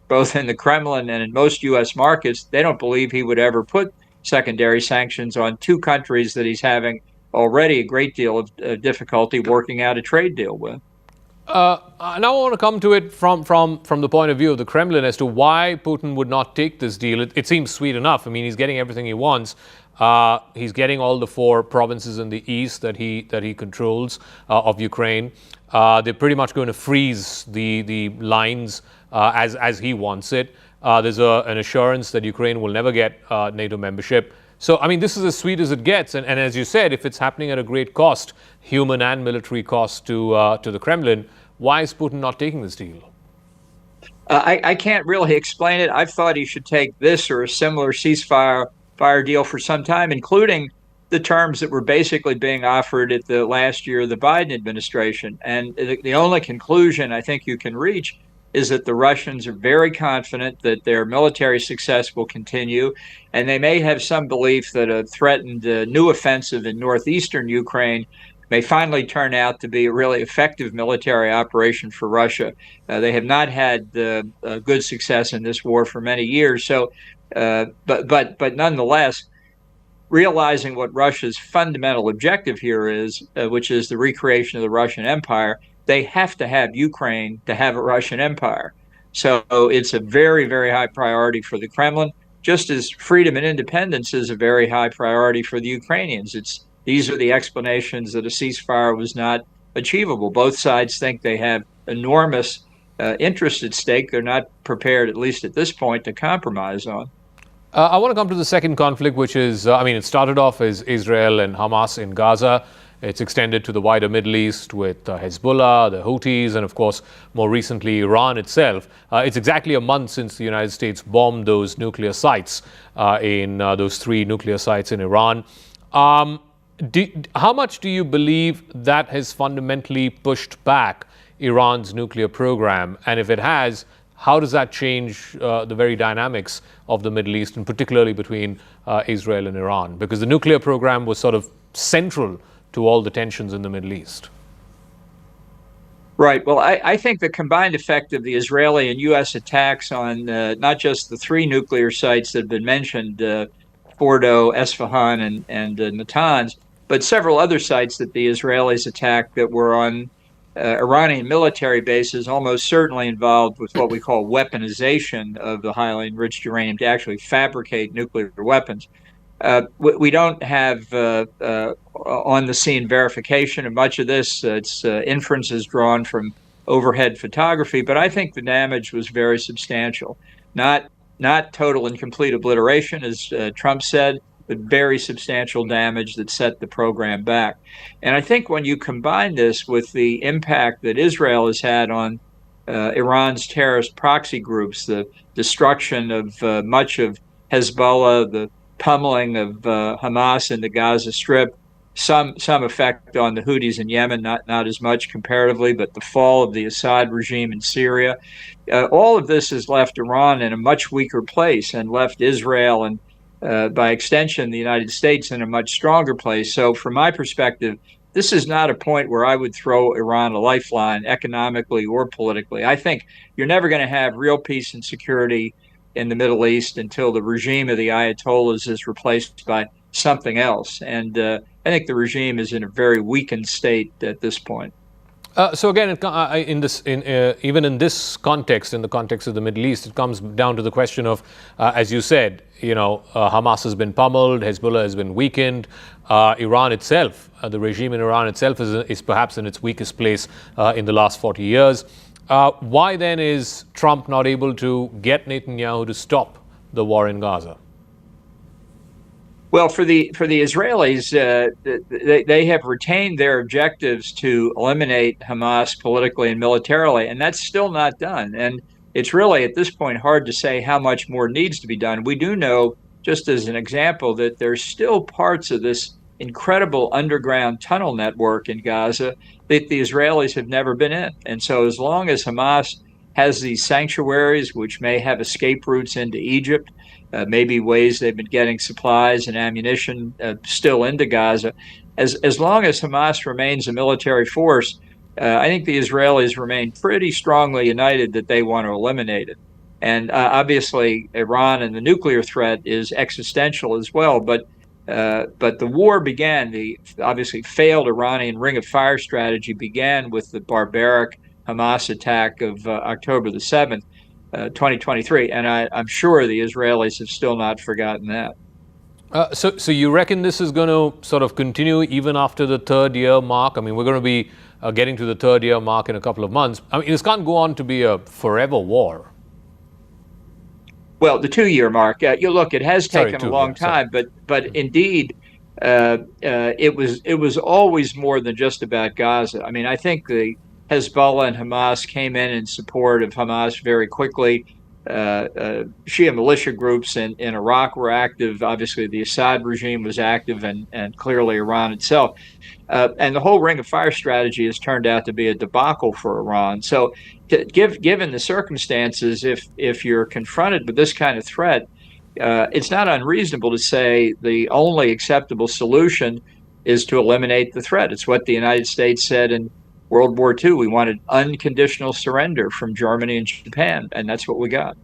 both in the Kremlin and in most U.S. markets, they don't believe he would ever put secondary sanctions on two countries that he's having already a great deal of difficulty working out a trade deal with. Now I want to come to it from the point of view of the Kremlin as to why Putin would not take this deal. It seems sweet enough. I mean, he's getting everything he wants. He's getting all the 4 provinces in the east that he controls of Ukraine. They're pretty much going to freeze the lines as he wants it. There's an assurance that Ukraine will never get NATO membership. So, I mean, this is as sweet as it gets. And as you said, if it's happening at a great cost, human and military cost to the Kremlin, why is Putin not taking this deal? I can't really explain it. I've thought he should take this or a similar ceasefire deal for some time, including the terms that were basically being offered at the last year of the Biden administration. And the only conclusion I think you can reach is that the Russians are very confident that their military success will continue, and they may have some belief that a threatened new offensive in northeastern Ukraine may finally turn out to be a really effective military operation for Russia. They have not had good success in this war for many years. So, but nonetheless, realizing what Russia's fundamental objective here is, which is the recreation of the Russian Empire, they have to have Ukraine to have a Russian Empire. So it's a very, very high priority for the Kremlin, just as freedom and independence is a very high priority for the Ukrainians. These are the explanations that a ceasefire was not achievable. Both sides think they have enormous interest at stake. They're not prepared, at least at this point, to compromise on. I want to come to the second conflict, which is, it started off as Israel and Hamas in Gaza. It's extended to the wider Middle East with Hezbollah, the Houthis, and of course, more recently, Iran itself. It's exactly a month since the United States bombed those nuclear sites those 3 nuclear sites in Iran. How much do you believe that has fundamentally pushed back Iran's nuclear program? And if it has, how does that change the very dynamics of the Middle East, and particularly between Israel and Iran? Because the nuclear program was sort of central to all the tensions in the Middle East. Right. Well, I think the combined effect of the Israeli and U.S. attacks on not just the 3 nuclear sites that have been mentioned, Fordo, Esfahan, and Natanz, but several other sites that the Israelis attacked that were on Iranian military bases, almost certainly involved with what we call weaponization of the highly enriched uranium to actually fabricate nuclear weapons. We don't have on the scene verification of much of this. It's inferences drawn from overhead photography, but I think the damage was very substantial. Not total and complete obliteration, as Trump said, but very substantial damage that set the program back. And I think when you combine this with the impact that Israel has had on Iran's terrorist proxy groups, the destruction of much of Hezbollah, the pummeling of Hamas in the Gaza Strip, some effect on the Houthis in Yemen, not as much comparatively, but the fall of the Assad regime in Syria. All of this has left Iran in a much weaker place and left Israel and, by extension, the United States in a much stronger place. So from my perspective, this is not a point where I would throw Iran a lifeline economically or politically. I think you're never going to have real peace and security in the Middle East until the regime of the Ayatollahs is replaced by something else. And I think the regime is in a very weakened state at this point. So again, even in this context, in the context of the Middle East, it comes down to the question of, as you said, Hamas has been pummeled, Hezbollah has been weakened, Iran itself, the regime in Iran itself is perhaps in its weakest place in the last 40 years. Why then is Trump not able to get Netanyahu to stop the war in Gaza? Well, for the Israelis, they have retained their objectives to eliminate Hamas politically and militarily, and that's still not done. And it's really, at this point, hard to say how much more needs to be done. We do know, just as an example, that there's still parts of this incredible underground tunnel network in Gaza that the Israelis have never been in. And so as long as Hamas has these sanctuaries, which may have escape routes into Egypt, maybe ways they've been getting supplies and ammunition still into Gaza. As long as Hamas remains a military force, I think the Israelis remain pretty strongly united that they want to eliminate it. And obviously, Iran and the nuclear threat is existential as well. But the war began, the obviously failed Iranian Ring of Fire strategy began with the barbaric Hamas attack of October the 7th. 2023, and I'm sure the Israelis have still not forgotten that. So you reckon this is going to sort of continue even after the 3rd year mark? I mean, we're going to be getting to the 3rd year mark in a couple of months. I mean, this can't go on to be a forever war. Well, the 2-year mark. Look, it has taken a long time, but indeed, it was always more than just about Gaza. I mean, I think the Hezbollah and Hamas came in support of Hamas very quickly. Shia militia groups in Iraq were active. Obviously, the Assad regime was active, and clearly Iran itself. And the whole Ring of Fire strategy has turned out to be a debacle for Iran. So, given the circumstances, if you're confronted with this kind of threat, it's not unreasonable to say the only acceptable solution is to eliminate the threat. It's what the United States said in World War II. We wanted unconditional surrender from Germany and Japan, and that's what we got.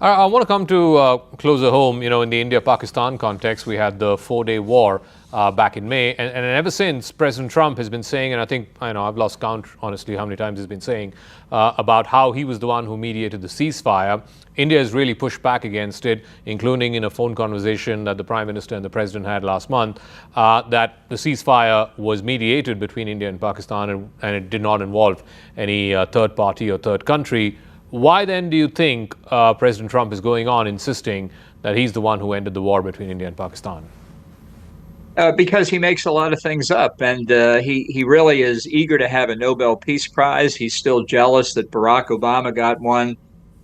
I want to come to closer home. In the India-Pakistan context, we had the 4-day war back in May, and ever since, President Trump has been saying, and I think I've lost count, honestly, how many times he's been saying about how he was the one who mediated the ceasefire. India has really pushed back against it, including in a phone conversation that the Prime Minister and the President had last month, that the ceasefire was mediated between India and Pakistan, and it did not involve any third party or third country. Why then do you think President Trump is going on insisting that he's the one who ended the war between India and Pakistan? Because he makes a lot of things up, and he really is eager to have a Nobel Peace Prize. He's still jealous that Barack Obama got one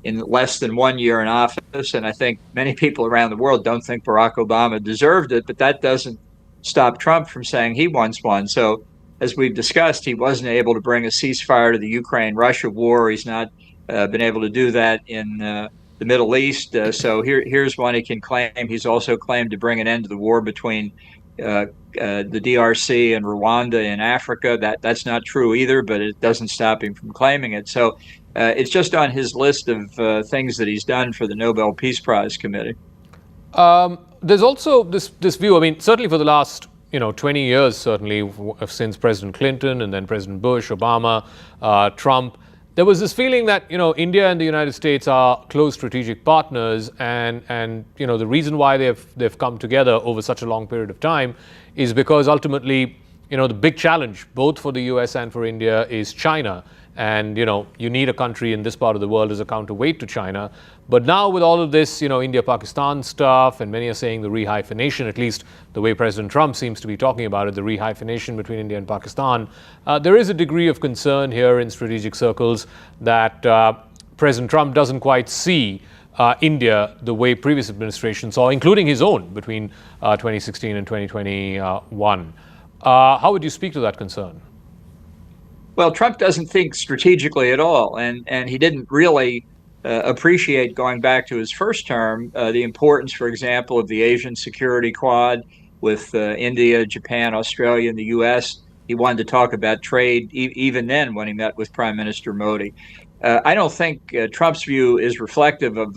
in less than 1 year in office, and I think many people around the world don't think Barack Obama deserved it, but that doesn't stop Trump from saying he wants one. So, as we've discussed, he wasn't able to bring a ceasefire to the Ukraine-Russia war. He's not been able to do that in the Middle East. So here's one he can claim. He's also claimed to bring an end to the war between the DRC and Rwanda in Africa. That's not true either, but it doesn't stop him from claiming it. So it's just on his list of things that he's done for the Nobel Peace Prize Committee. There's also this view. I mean, certainly for the last 20 years, certainly since President Clinton and then President Bush, Obama, Trump, there was this feeling that India and the United States are close strategic partners, and the reason why they've come together over such a long period of time is because ultimately the big challenge both for the US and for India is China. And you need a country in this part of the world as a counterweight to China. But now with all of this India-Pakistan stuff, and many are saying the rehyphenation, at least the way President Trump seems to be talking about it, the rehyphenation between India and Pakistan, there is a degree of concern here in strategic circles that President Trump doesn't quite see India the way previous administrations saw, including his own between 2016 and 2021. How would you speak to that concern? Well, Trump doesn't think strategically at all, and he didn't really appreciate, going back to his first term, the importance, for example, of the Asian Security Quad with India, Japan, Australia, and the U.S. He wanted to talk about trade even then when he met with Prime Minister Modi. I don't think Trump's view is reflective of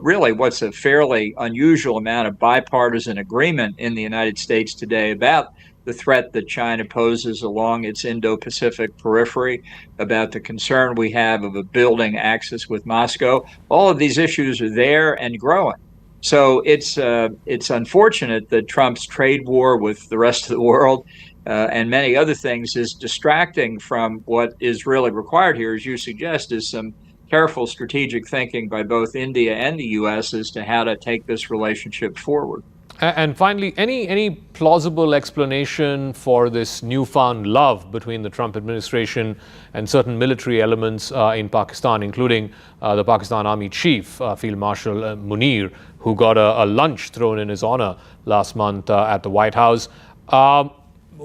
really what's a fairly unusual amount of bipartisan agreement in the United States today about the threat that China poses along its Indo-Pacific periphery, about the concern we have of a building axis with Moscow. All of these issues are there and growing. So it's unfortunate that Trump's trade war with the rest of the world and many other things is distracting from what is really required here, as you suggest, is some careful strategic thinking by both India and the U.S. as to how to take this relationship forward. And finally, any plausible explanation for this newfound love between the Trump administration and certain military elements in Pakistan, including the Pakistan Army Chief, Field Marshal Munir, who got a lunch thrown in his honor last month at the White House?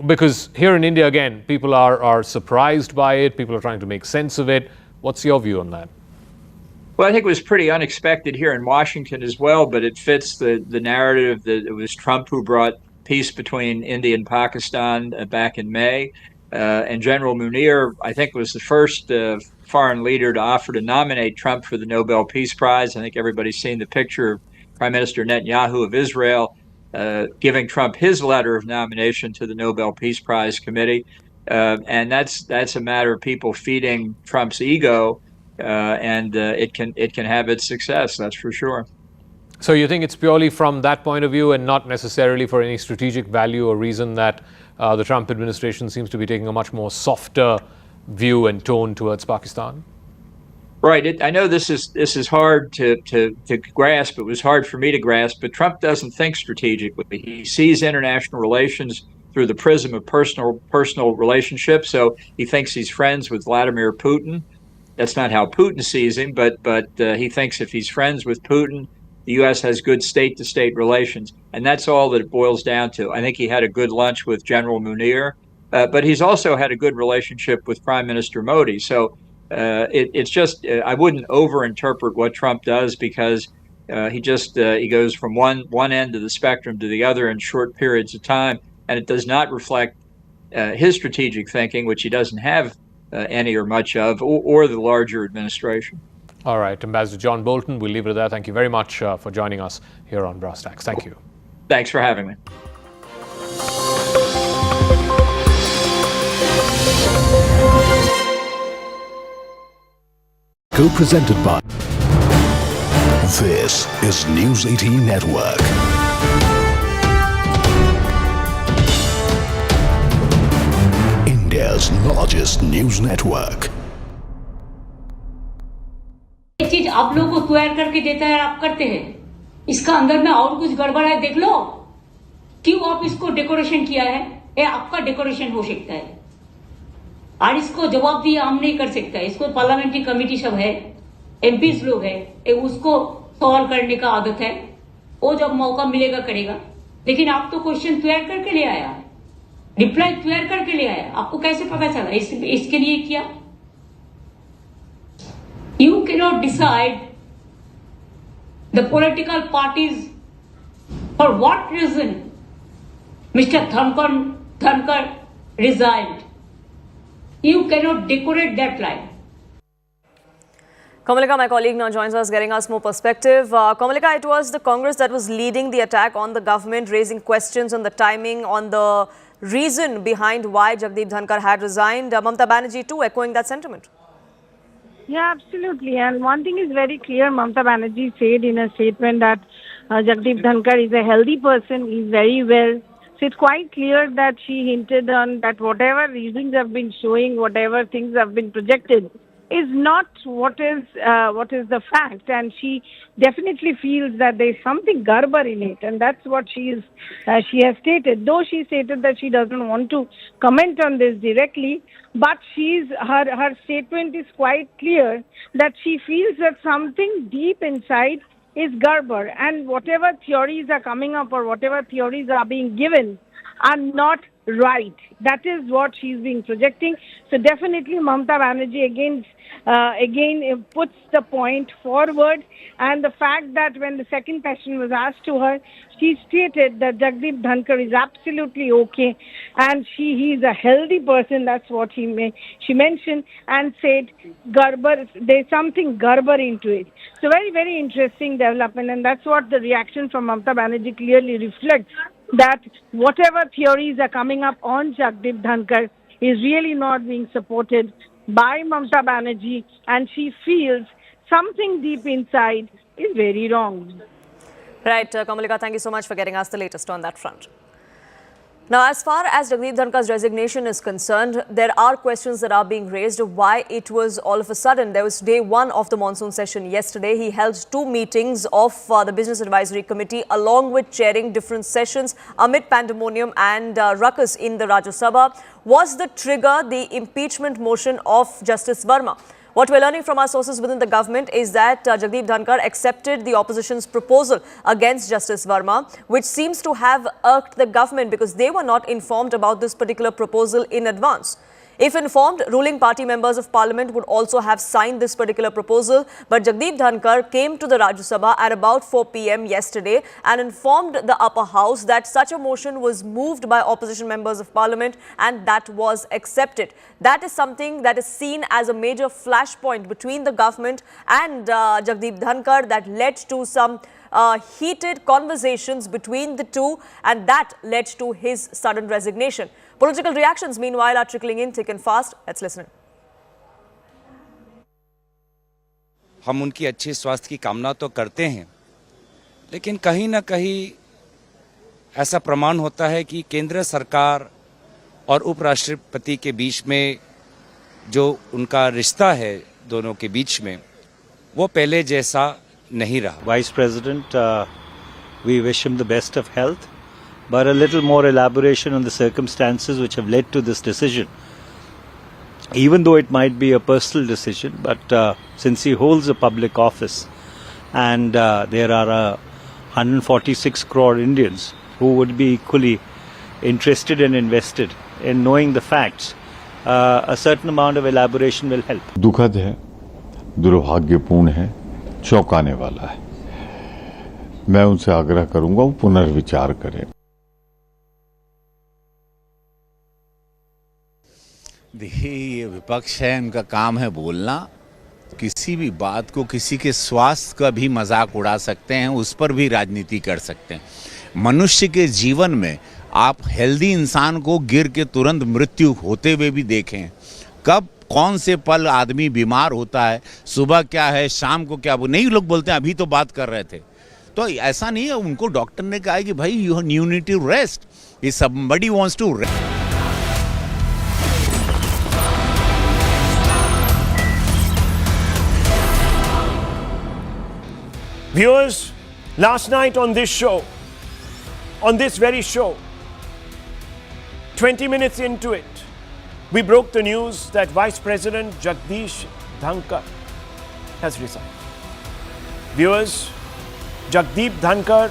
Because here in India, again, people are surprised by it. People are trying to make sense of it. What's your view on that? Well, I think it was pretty unexpected here in Washington as well, but it fits the narrative that it was Trump who brought peace between India and Pakistan back in May. And General Munir, I think, was the first foreign leader to offer to nominate Trump for the Nobel Peace Prize. I think everybody's seen the picture of Prime Minister Netanyahu of Israel giving Trump his letter of nomination to the Nobel Peace Prize Committee. And that's a matter of people feeding Trump's ego. And it can have its success, that's for sure. So you think it's purely from that point of view and not necessarily for any strategic value or reason that the Trump administration seems to be taking a much more softer view and tone towards Pakistan? Right. I know this is hard to grasp. It was hard for me to grasp, but Trump doesn't think strategically. He sees international relations through the prism of personal relationships. So he thinks he's friends with Vladimir Putin. That's not how Putin sees him, but he thinks if he's friends with Putin, the U.S. has good state-to-state relations, and that's all that it boils down to. I think he had a good lunch with General Munir, but he's also had a good relationship with Prime Minister Modi. So it's just I wouldn't overinterpret what Trump does, because he goes from one end of the spectrum to the other in short periods of time, and it does not reflect his strategic thinking, which he doesn't have any or much of, or the larger administration. All right, Ambassador John Bolton, we'll leave it at that. Thank you very much for joining us here on Brass Tacks. Thank you. Thanks for having me. Co-presented by... This is News 18 Network. India's largest news network. ये चीज आप लोगों को तैयार करके देता है, आप करते हैं, इसका अंदर में और कुछ गड़बड़ है देख लो। क्यों आप इसको डेकोरेशन किया है? ये आपका डेकोरेशन हो सकता है और इसको जवाब दिया हम नहीं कर सकता। इसको पार्लियामेंट्री कमेटी सब है, एमपीज लोग है, उसको सवाल करने का आदत है, वो जब मौका मिलेगा करेगा। लेकिन आप तो क्वेश्चन तैयार करके ले आया, रिप्लाई तैयार करके ले आया, आपको कैसे पता चला इसके लिए किया? You cannot decide the political parties for what reason mister Dhankhar resigned. You cannot decorate that line. Kamalika, my colleague, now joins us, getting us more perspective. Kamalika, it was the Congress that was leading the attack on the government, raising questions on the timing, on the reason behind why Jagdeep Dhankhar had resigned. Mamata Banerjee too echoing that sentiment. Yeah, absolutely. And one thing is very clear. Mamata Banerjee said in a statement that Jagdeep Dhankhar is a healthy person, he's very well. So it's quite clear that she hinted on that whatever reasons have been showing, whatever things have been projected, is not what is the fact, and she definitely feels that there is something garbar in it, and that's what she has stated. Though she stated that she doesn't want to comment on this directly, but her statement is quite clear that she feels that something deep inside is garbar, and whatever theories are coming up or whatever theories are being given are not right. That is what she's been projecting. So definitely Mamata Banerjee again puts the point forward, and the fact that when the second question was asked to her, she stated that Jagdeep Dhankhar is absolutely okay and he is a healthy person. That's what she mentioned, and said garbar, there's something garbar into it. So very, very interesting development, and that's what the reaction from Mamata Banerjee clearly reflects, that whatever theories are coming up on Jagdeep Dhankhar is really not being supported by Mamata Banerjee, and she feels something deep inside is very wrong. Right, Kamalika, thank you so much for getting us the latest on that front. Now, as far as Jagdeep Dhankhar's resignation is concerned, there are questions that are being raised of why it was all of a sudden. There was day one of the monsoon session yesterday. He held two meetings of the Business Advisory Committee along with chairing different sessions amid pandemonium and ruckus in the Rajya Sabha. Was the trigger the impeachment motion of Justice Verma? What we're learning from our sources within the government is that Jagdeep Dhankhar accepted the opposition's proposal against Justice Verma, which seems to have irked the government because they were not informed about this particular proposal in advance. If informed, ruling party members of parliament would also have signed this particular proposal. But Jagdeep Dhankhar came to the Rajya Sabha at about 4 p.m. yesterday and informed the upper house that such a motion was moved by opposition members of parliament and that was accepted. That is something that is seen as a major flashpoint between the government and Jagdeep Dhankhar that led to some heated conversations between the two, and that led to his sudden resignation. Political reactions, meanwhile, are trickling in thick and fast. Let's listen. हम उनकी अच्छे स्वास्थ्य की कामना तो करते हैं, लेकिन कहीं ना कहीं ऐसा प्रमाण होता है कि केंद्र सरकार और उपराष्ट्रपति के बीच में जो उनका रिश्ता है दोनों के बीच में, वो पहले जैसा नहीं रहा. Vice President, we wish him the best of health, but a little more elaboration on the circumstances which have led to this decision. Even though it might be a personal decision, but since he holds a public office and there are 146 crore Indians who would be equally interested and invested in knowing the facts, a certain amount of elaboration will help. दुखद है, दुर्भाग्यपूर्ण है, चौंकाने वाला है. मैं उनसे आग्रह करूंगा वो पुनर्विचार करें. देखिए, ये विपक्ष है, इनका काम है बोलना. किसी भी बात को, किसी के स्वास्थ्य का भी मजाक उड़ा सकते हैं, उस पर भी राजनीति कर सकते हैं. मनुष्य के जीवन में आप हेल्दी इंसान को गिर के तुरंत मृत्यु होते हुए भी देखें. कब कौन से पल आदमी बीमार होता है, सुबह क्या है, शाम को क्या, वो नहीं लोग बोलते हैं. अभी तो बात कर रहे थे, तो ऐसा नहीं है. उनको डॉक्टर ने कहा कि भाई you need to rest. If somebody wants to rest. Viewers, last night on this show, on this very show, 20 minutes into it, we broke the news that Vice President Jagdeep Dhankhar has resigned. Viewers, Jagdeep Dhankhar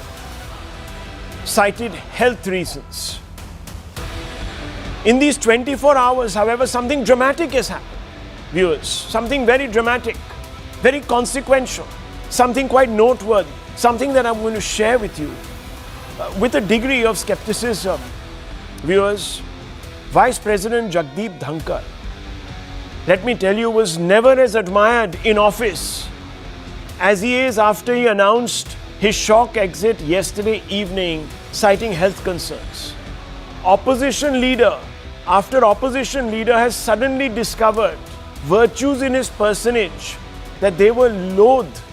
cited health reasons. In these 24 hours, however, something dramatic has happened. Viewers, something very dramatic, very consequential, something quite noteworthy, something that I'm going to share with you with a degree of skepticism. Viewers, Vice President Jagdeep Dhankhar, let me tell you, was never as admired in office as he is after he announced his shock exit yesterday evening, citing health concerns. Opposition leader after opposition leader has suddenly discovered virtues in his personage that they were loath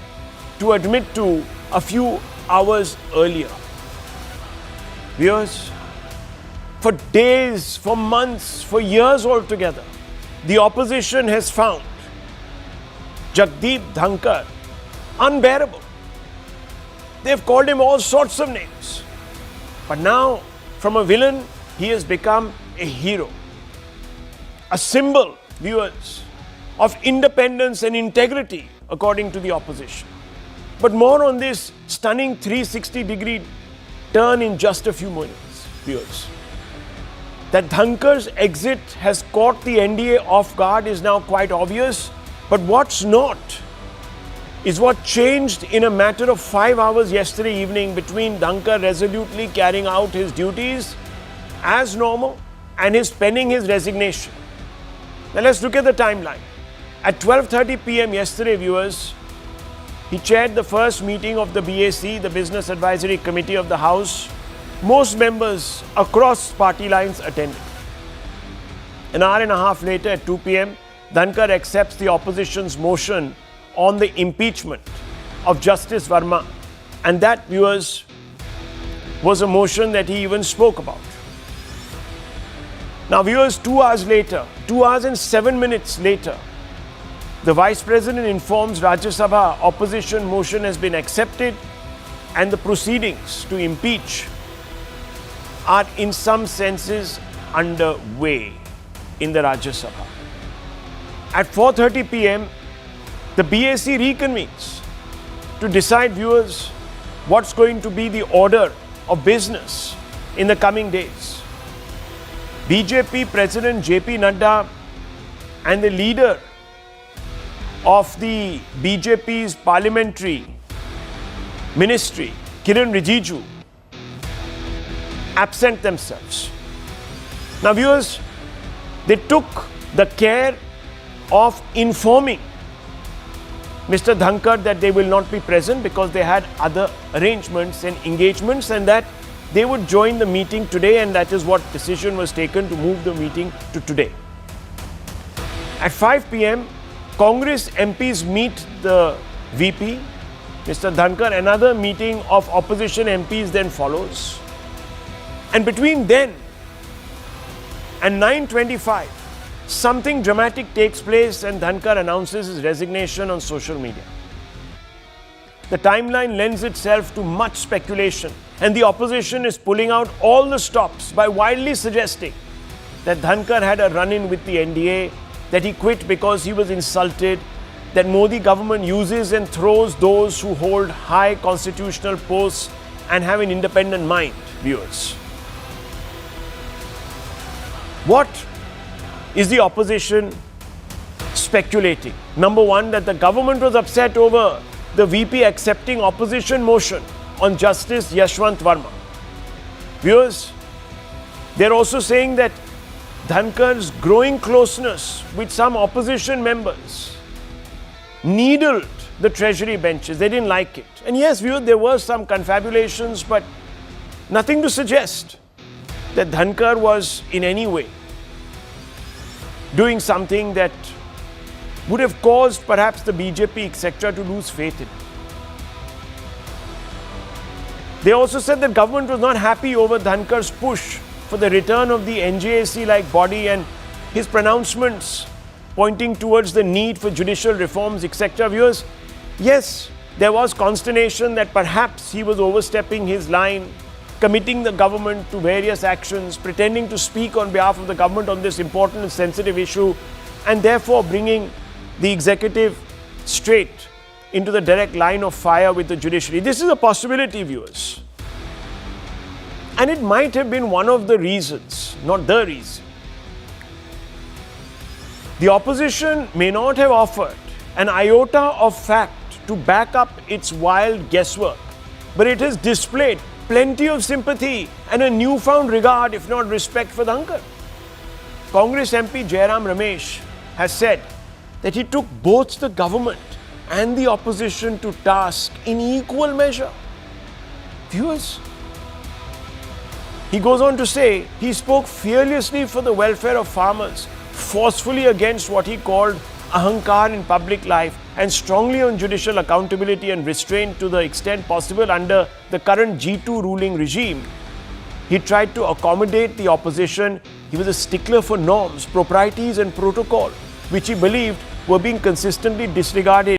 to admit to a few hours earlier. Viewers, for days, for months, for years altogether, the opposition has found Jagdeep Dhankhar unbearable. They've called him all sorts of names. But now, from a villain, he has become a hero. A symbol, viewers, of independence and integrity, according to the opposition. But more on this stunning 360-degree turn in just a few minutes, viewers. That Dhankhar's exit has caught the NDA off guard is now quite obvious. But what's not is what changed in a matter of 5 hours yesterday evening between Dhankhar resolutely carrying out his duties as normal and his penning his resignation. Now let's look at the timeline. At 12:30 p.m. yesterday, viewers, he chaired the first meeting of the BAC, the Business Advisory Committee of the House. Most members across party lines attended. An hour and a half later, at 2 p.m., Dhankhar accepts the opposition's motion on the impeachment of Justice Verma. And that, viewers, was a motion that he even spoke about. Now, viewers, 2 hours later, 2 hours and 7 minutes later, the Vice President informs Rajya Sabha opposition motion has been accepted and the proceedings to impeach are in some senses underway in the Rajya Sabha. At 4:30 p.m., the BAC reconvenes to decide, viewers, what's going to be the order of business in the coming days. BJP President JP Nadda and the leader of the BJP's parliamentary ministry, Kiran Rijiju, absent themselves. Now, viewers, they took the care of informing Mr. Dhankhar that they will not be present because they had other arrangements and engagements, and that they would join the meeting today, and that is what decision was taken to move the meeting to today. At 5 p.m., Congress MPs meet the VP, Mr. Dhankhar. Another meeting of opposition MPs then follows. And between then and 9:25, something dramatic takes place and Dhankhar announces his resignation on social media. The timeline lends itself to much speculation, and the opposition is pulling out all the stops by wildly suggesting that Dhankhar had a run-in with the NDA, that he quit because he was insulted, that Modi government uses and throws those who hold high constitutional posts and have an independent mind, viewers. What is the opposition speculating? Number one, that the government was upset over the VP accepting opposition motion on Justice Yashwant Verma. Viewers, they're also saying that Dhankhar's growing closeness with some opposition members needled the treasury benches. They didn't like it. And yes, viewers, there were some confabulations, but nothing to suggest that Dhankhar was in any way doing something that would have caused perhaps the BJP, etc., to lose faith in him. They also said that government was not happy over Dhankhar's push for the return of the NJAC-like body and his pronouncements pointing towards the need for judicial reforms, etc. Viewers, yes, there was consternation that perhaps he was overstepping his line committing the government to various actions, pretending to speak on behalf of the government on this important and sensitive issue, and therefore bringing the executive straight into the direct line of fire with the judiciary. This is a possibility, viewers. And it might have been one of the reasons, not the reason. The opposition may not have offered an iota of fact to back up its wild guesswork, but it has displayed plenty of sympathy and a newfound regard, if not respect, for Dhankar. Congress MP Jairam Ramesh has said that he took both the government and the opposition to task in equal measure. Viewers, he goes on to say he spoke fearlessly for the welfare of farmers, forcefully against what he called ahankar in public life, and strongly on judicial accountability and restraint to the extent possible under the current G2 ruling regime. He tried to accommodate the opposition. He was a stickler for norms, proprieties and protocol, which he believed were being consistently disregarded